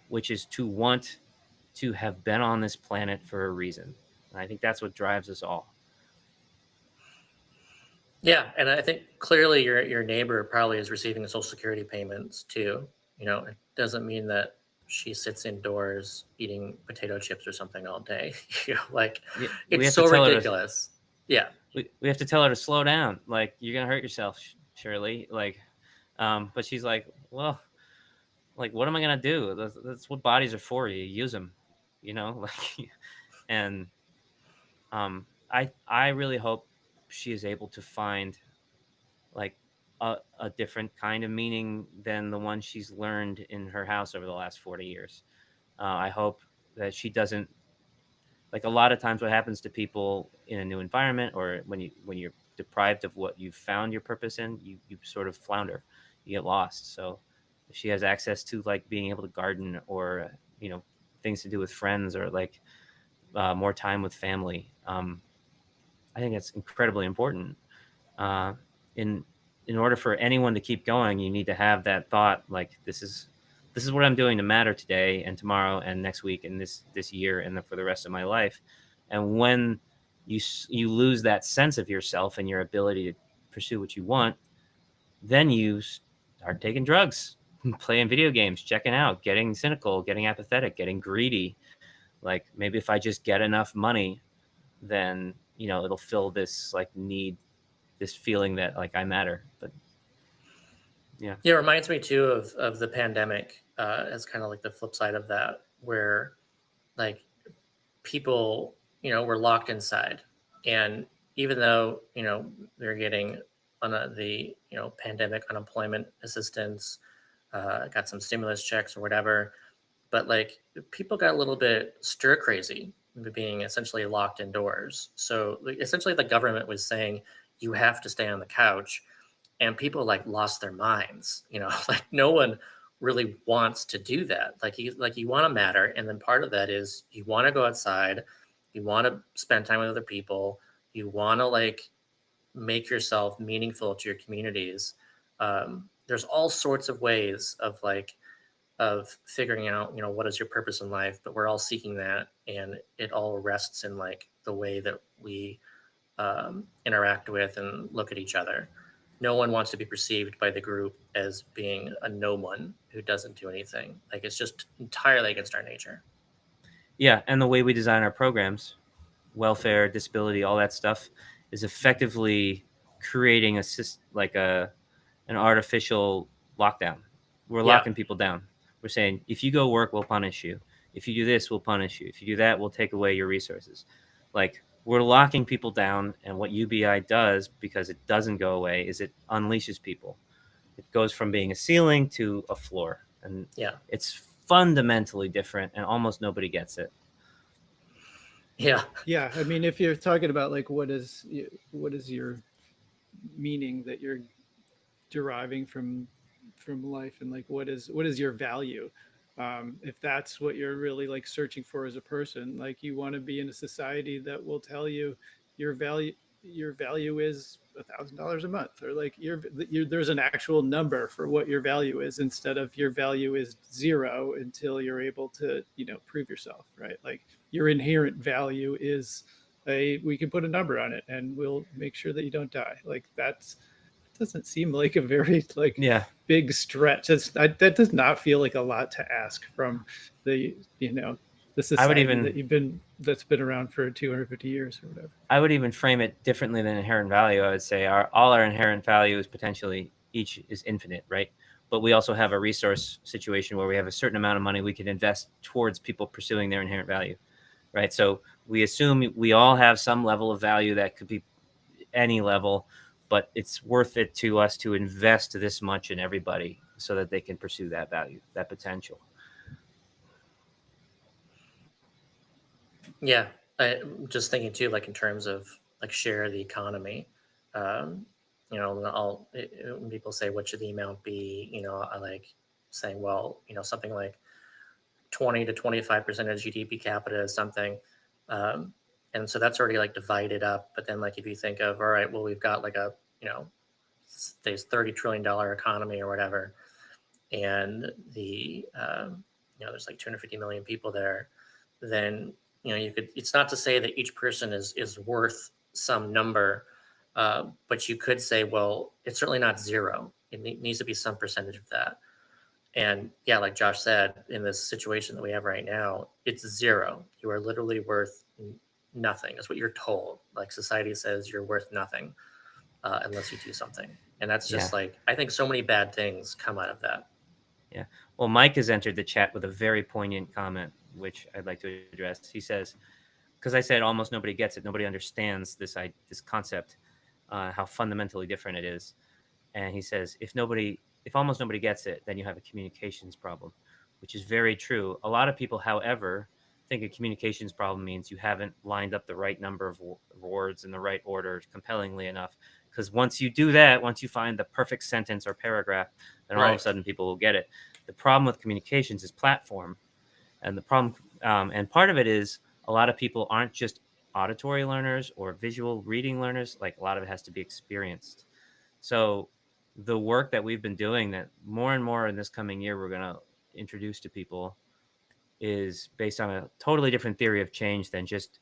which is to want to have been on this planet for a reason. And I think that's what drives us all. Yeah, and I think clearly your neighbor probably is receiving Social Security payments too. You know, it doesn't mean that she sits indoors eating potato chips or something all day. You know, like it's so ridiculous. Yeah, we have to tell her to slow down. Like, you're gonna hurt yourself, Shirley. Like, but she's like, well, like, what am I gonna do? That's what bodies are for. You use them, you know. Like, and I really hope she is able to find like a different kind of meaning than the one she's learned in her house over the last 40 years. I hope that she doesn't, like, a lot of times what happens to people in a new environment, or when you're deprived of what you've found your purpose in, you sort of flounder, you get lost. So if she has access to like being able to garden or things to do with friends or like more time with family, I think it's incredibly important. In order for anyone to keep going, you need to have that thought, like this is what I'm doing to matter today and tomorrow and next week and this year and for the rest of my life. And when you lose that sense of yourself and your ability to pursue what you want, then you start taking drugs, playing video games, checking out, getting cynical, getting apathetic, getting greedy. Like maybe if I just get enough money, then it'll fill this like need, this feeling that like I matter. But yeah, it reminds me too of the pandemic as kind of like the flip side of that, where like people were locked inside, and even though they're getting on the pandemic unemployment assistance, got some stimulus checks or whatever, but like people got a little bit stir crazy being essentially locked indoors. So like, essentially the government was saying you have to stay on the couch, and people like lost their minds. Like no one really wants to do that. Like you want to matter, and then part of that is you want to go outside, you want to spend time with other people, you want to like make yourself meaningful to your communities. There's all sorts of ways of figuring out what is your purpose in life, but we're all seeking that, and it all rests in like the way that we interact with and look at each other. No one wants to be perceived by the group as being a no one who doesn't do anything. Like it's just entirely against our nature. Yeah, and the way we design our programs, welfare, disability, all that stuff, is effectively creating an artificial lockdown. We're locking people down. We're saying, if you go work, we'll punish you. If you do this, we'll punish you. If you do that, we'll take away your resources. Like we're locking people down, and what UBI does, because it doesn't go away, is it unleashes people. It goes from being a ceiling to a floor, and it's fundamentally different, and almost nobody gets it. Yeah. I mean, if you're talking about like what is your meaning that you're deriving from life, and like what is your value, if that's what you're really like searching for as a person, like you want to be in a society that will tell you your value is $1,000 a month, or like there's an actual number for what your value is, instead of your value is zero until you're able to prove yourself, right? Like your inherent value is we can put a number on it and we'll make sure that you don't die. Like that doesn't seem like a very big stretch. That does not feel like a lot to ask from the society that's been around for 250 years or whatever. I would even frame it differently than inherent value. I would say all our inherent value is potentially each is infinite, right? But we also have a resource situation where we have a certain amount of money we can invest towards people pursuing their inherent value, right? So we assume we all have some level of value that could be any level, but it's worth it to us to invest this much in everybody so that they can pursue that value, that potential. Yeah, I'm just thinking too, like in terms of like share the economy. When people say what should the amount be, I like saying, well, something like 20 to 25% of GDP capita is something, and so that's already like divided up. But then like if you think of, all right, well, we've got like a there's $30 trillion economy or whatever, and there's like 250 million people there, then it's not to say that each person is worth some number, but you could say, well, it's certainly not zero. It needs to be some percentage of that. And yeah, like Josh said, in this situation that we have right now, it's zero. You are literally worth nothing. That's what you're told. Like society says you're worth nothing unless you do something. And that's just like, I think so many bad things come out of that. Yeah. Well, Mike has entered the chat with a very poignant comment, which I'd like to address. He says, because I said almost nobody gets it, nobody understands this concept, how fundamentally different it is. And he says, if almost nobody gets it, then you have a communications problem, which is very true. A lot of people, however, think a communications problem means you haven't lined up the right number of words in the right order compellingly enough. Because once you do that, once you find the perfect sentence or paragraph, then all of a Right. sudden people will get it. The problem with communications is platform. And the problem, and part of it is a lot of people aren't just auditory learners or visual reading learners. Like a lot of it has to be experienced. So the work that we've been doing that more and more in this coming year, we're going to introduce to people is based on a totally different theory of change than just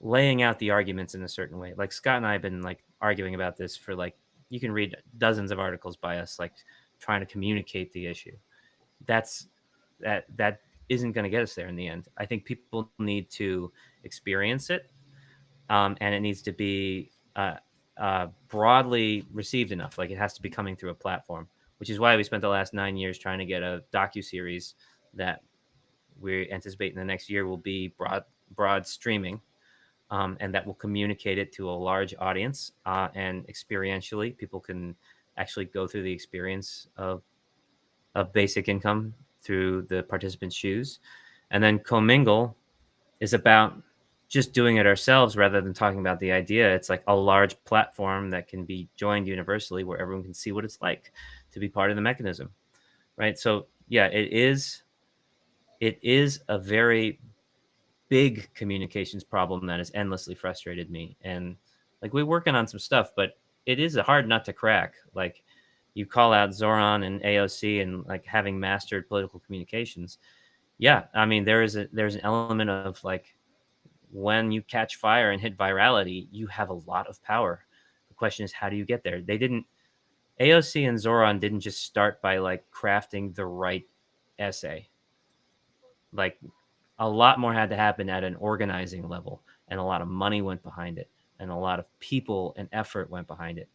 laying out the arguments in a certain way. Like Scott and I have been like arguing about this for like, you can read dozens of articles by us, like trying to communicate the issue. That isn't going to get us there in the end. I think people need to experience it, and it needs to be broadly received enough. Like it has to be coming through a platform, which is why we spent the last 9 years trying to get a docuseries that we anticipate in the next year will be broad streaming, and that will communicate it to a large audience, and experientially people can actually go through the experience of basic income through the participants' shoes. And then Commingle is about just doing it ourselves rather than talking about the idea. It's like a large platform that can be joined universally where everyone can see what it's like to be part of the mechanism, right? So yeah, it is a very big communications problem that has endlessly frustrated me. And like we're working on some stuff, but it is a hard nut to crack. Like you call out Zoran and AOC and like having mastered political communications. Yeah, I mean there's an element of like when you catch fire and hit virality, you have a lot of power. The question is, how do you get there? AOC and Zoran didn't just start by like crafting the right essay. Like a lot more had to happen at an organizing level, and a lot of money went behind it, and a lot of people and effort went behind it.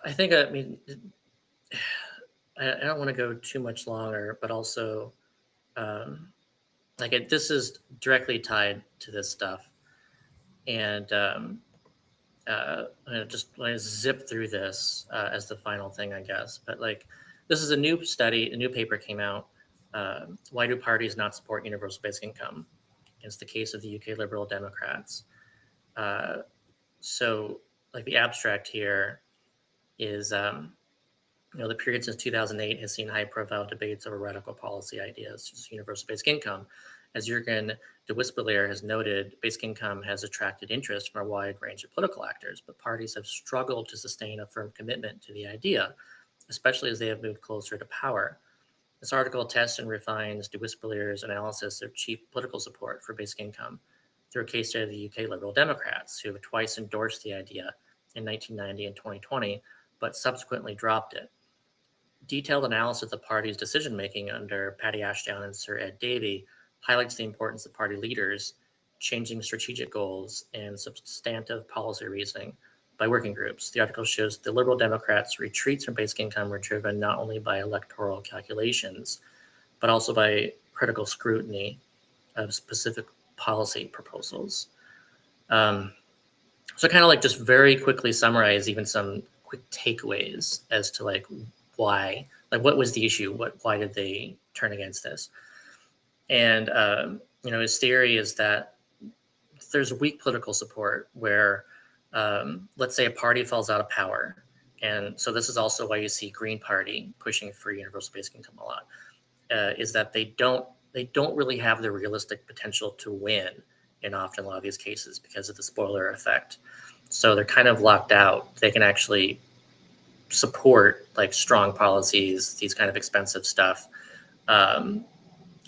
I think, I mean, I don't want to go too much longer, but also, this is directly tied to this stuff. And I'm going to zip through this as the final thing, I guess. But like, this is a new study, a new paper came out. Why do parties not support universal basic income? It's the case of the UK Liberal Democrats. So like the abstract here is, the period since 2008 has seen high-profile debates over radical policy ideas, such as universal basic income. As Jürgen de Wispelaar has noted, basic income has attracted interest from a wide range of political actors, but parties have struggled to sustain a firm commitment to the idea, especially as they have moved closer to power. This article tests and refines de Wispelaar's analysis of cheap political support for basic income through a case study of the UK Liberal Democrats, who have twice endorsed the idea in 1990 and 2020, but subsequently dropped it. Detailed analysis of the party's decision-making under Paddy Ashdown and Sir Ed Davey highlights the importance of party leaders changing strategic goals and substantive policy reasoning by working groups. The article shows the Liberal Democrats' retreats from basic income were driven not only by electoral calculations, but also by critical scrutiny of specific policy proposals. So kind of like just very quickly summarize even some quick takeaways as to like why, like what was the issue? Why did they turn against this? And, his theory is that there's weak political support where, let's say a party falls out of power. And so this is also why you see Green Party pushing for universal basic income a lot, is that they don't really have the realistic potential to win in often a lot of these cases because of the spoiler effect. So they're kind of locked out. They can actually support like strong policies, these kind of expensive stuff,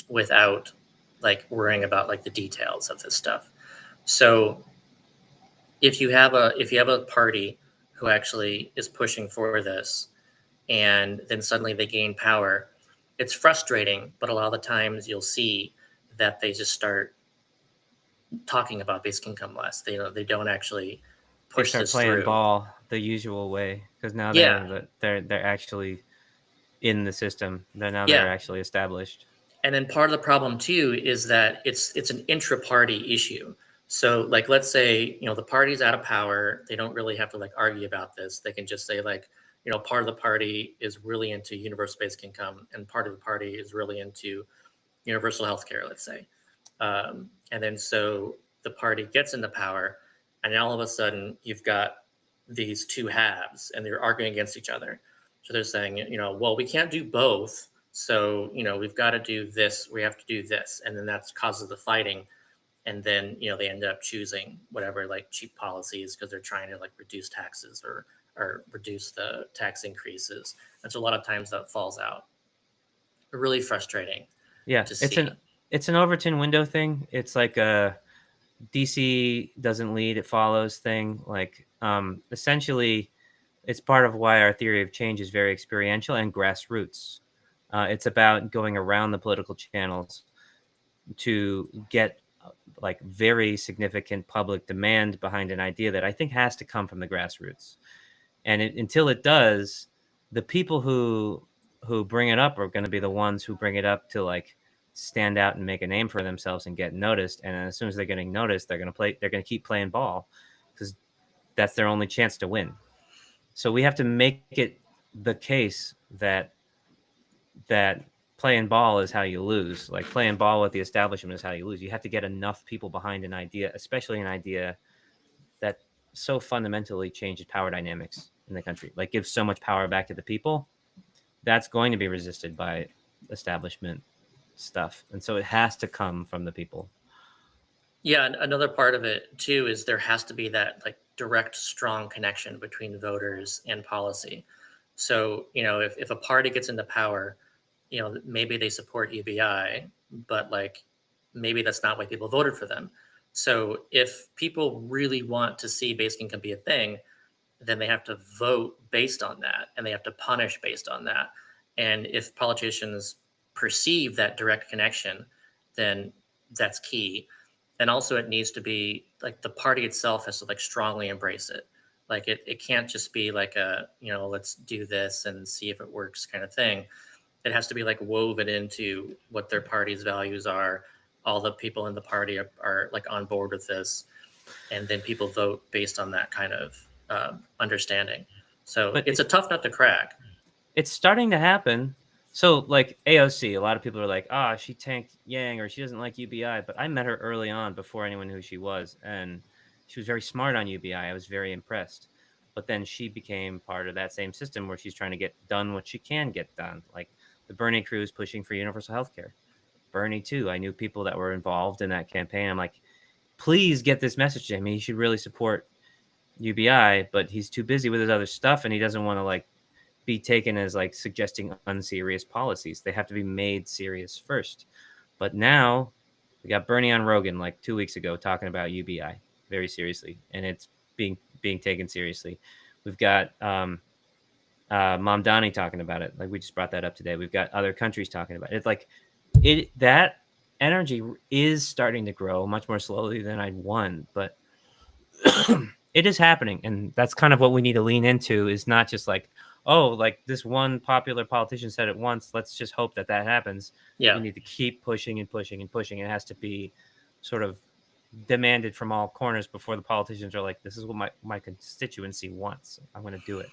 without like worrying about like the details of this stuff. So if you have a party who actually is pushing for this and then suddenly they gain power, it's frustrating, but a lot of the times you'll see that they just start talking about basic income less. They don't actually push They this start playing through. ball the usual way because now Yeah. they're actually in the system. They're Yeah. actually established. And then part of the problem too is that it's an intra-party issue. So like, let's say, the party's out of power. They don't really have to like argue about this. They can just say like, part of the party is really into universal basic income and part of the party is really into universal health care, let's say. And then so the party gets into power, and then all of a sudden you've got these two halves and they're arguing against each other. So they're saying, well, we can't do both. So, we've got to do this. We have to do this. And then that causes the fighting. And then, they end up choosing whatever, like cheap policies because they're trying to like reduce taxes or reduce the tax increases. And so a lot of times that falls out. Really frustrating. Yeah, to see. It's an Overton window thing. It's like a DC doesn't lead, it follows thing. Like essentially, it's part of why our theory of change is very experiential and grassroots. It's about going around the political channels to get like very significant public demand behind an idea that I think has to come from the grassroots. And until it does, the people who bring it up are going to be the ones who bring it up to like stand out and make a name for themselves and get noticed. And as soon as they're getting noticed, they're going to keep playing ball because that's their only chance to win. So we have to make it the case that playing ball is how you lose. Like playing ball with the establishment is how you lose. You have to get enough people behind an idea, especially an idea that so fundamentally changes power dynamics in the country, like gives so much power back to the people. That's going to be resisted by establishment stuff. And so it has to come from the people. Yeah, and another part of it too is there has to be that like direct, strong connection between voters and policy. So, if a party gets into power, maybe they support UBI, but like maybe that's not why people voted for them. So if people really want to see basic income be a thing, then they have to vote based on that, and they have to punish based on that. And if politicians perceive that direct connection, then that's key. And also it needs to be like the party itself has to like strongly embrace it. Like it can't just be like a, let's do this and see if it works kind of thing. It has to be like woven into what their party's values are. All the people in the party are like on board with this. And then people vote based on that kind of understanding. So But it's a tough nut to crack. It's starting to happen. So like AOC, a lot of people are like, she tanked Yang or she doesn't like UBI. But I met her early on before anyone knew who she was. And she was very smart on UBI. I was very impressed. But then she became part of that same system where she's trying to get done what she can get done. Like the Bernie crew is pushing for universal health care. Bernie too. I knew people that were involved in that campaign. I'm like, please get this message to him. He should really support UBI, but he's too busy with his other stuff and he doesn't want to like be taken as like suggesting unserious policies. They have to be made serious first. But now we got Bernie on Rogan like 2 weeks ago talking about UBI very seriously, and it's being taken seriously. We've got Mamdani talking about it. Like we just brought that up today. We've got other countries talking about it. It's like that energy is starting to grow much more slowly than I'd want, but it is happening. And that's kind of what we need to lean into, is not just like, like this one popular politician said it once, let's just hope that happens. Yeah. We need to keep pushing and pushing and pushing. It has to be sort of demanded from all corners before the politicians are like, this is what my constituency wants. I'm going to do it.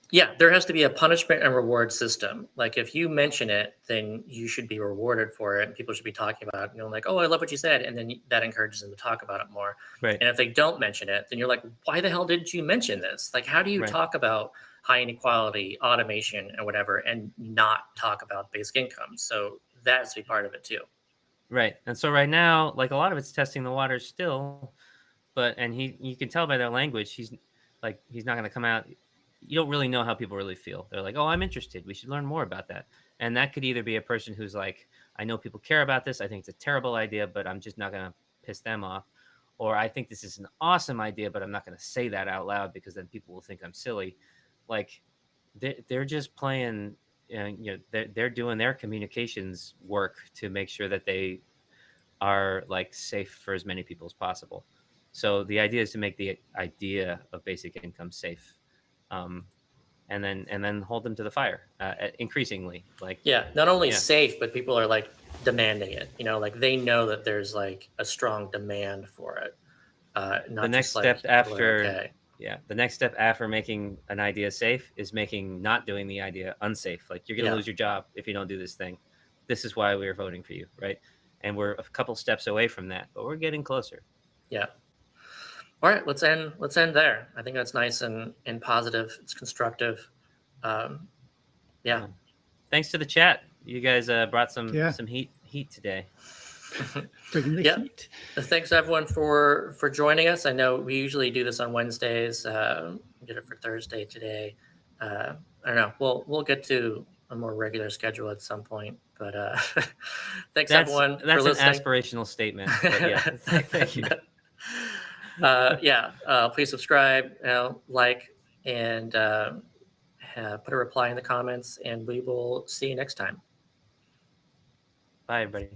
Yeah, there has to be a punishment and reward system. Like if you mention it, then you should be rewarded for it. And people should be talking about it. Like, I love what you said. And then that encourages them to talk about it more. Right. And if they don't mention it, then you're like, why the hell didn't you mention this? Like, how do you talk about high inequality, automation, and whatever, and not talk about basic income? So that has to be part of it too. Right. And so right now, like a lot of it's testing the waters still, and you can tell by their language, he's not going to come out. You don't really know how people really feel. They're like, I'm interested. We should learn more about that. And that could either be a person who's like, I know people care about this. I think it's a terrible idea, but I'm just not going to piss them off. Or I think this is an awesome idea, but I'm not going to say that out loud because then people will think I'm silly. Like they're just playing, they're doing their communications work to make sure that they are like safe for as many people as possible. So the idea is to make the idea of basic income safe. And then hold them to the fire increasingly. Not only safe, but people are like demanding it. Like they know that there's like a strong demand for it. The next step after making an idea safe is not doing the idea unsafe. Like you're gonna lose your job if you don't do this thing. this is why we were voting for you, right? And we're a couple steps away from that, but we're getting closer. Yeah. All right, let's end there. I think that's nice and positive. It's constructive. Yeah. Thanks to the chat. You guys brought some heat today. Bringing the Yeah. heat. Thanks everyone for joining us. I know we usually do this on Wednesdays. We did it for Thursday today. I don't know. We'll get to a more regular schedule at some point. But thanks everyone for That's an listening. aspirational statement. But yeah, thank you. Please subscribe, like, and put a reply in the comments, and we will see you next time. Bye, everybody.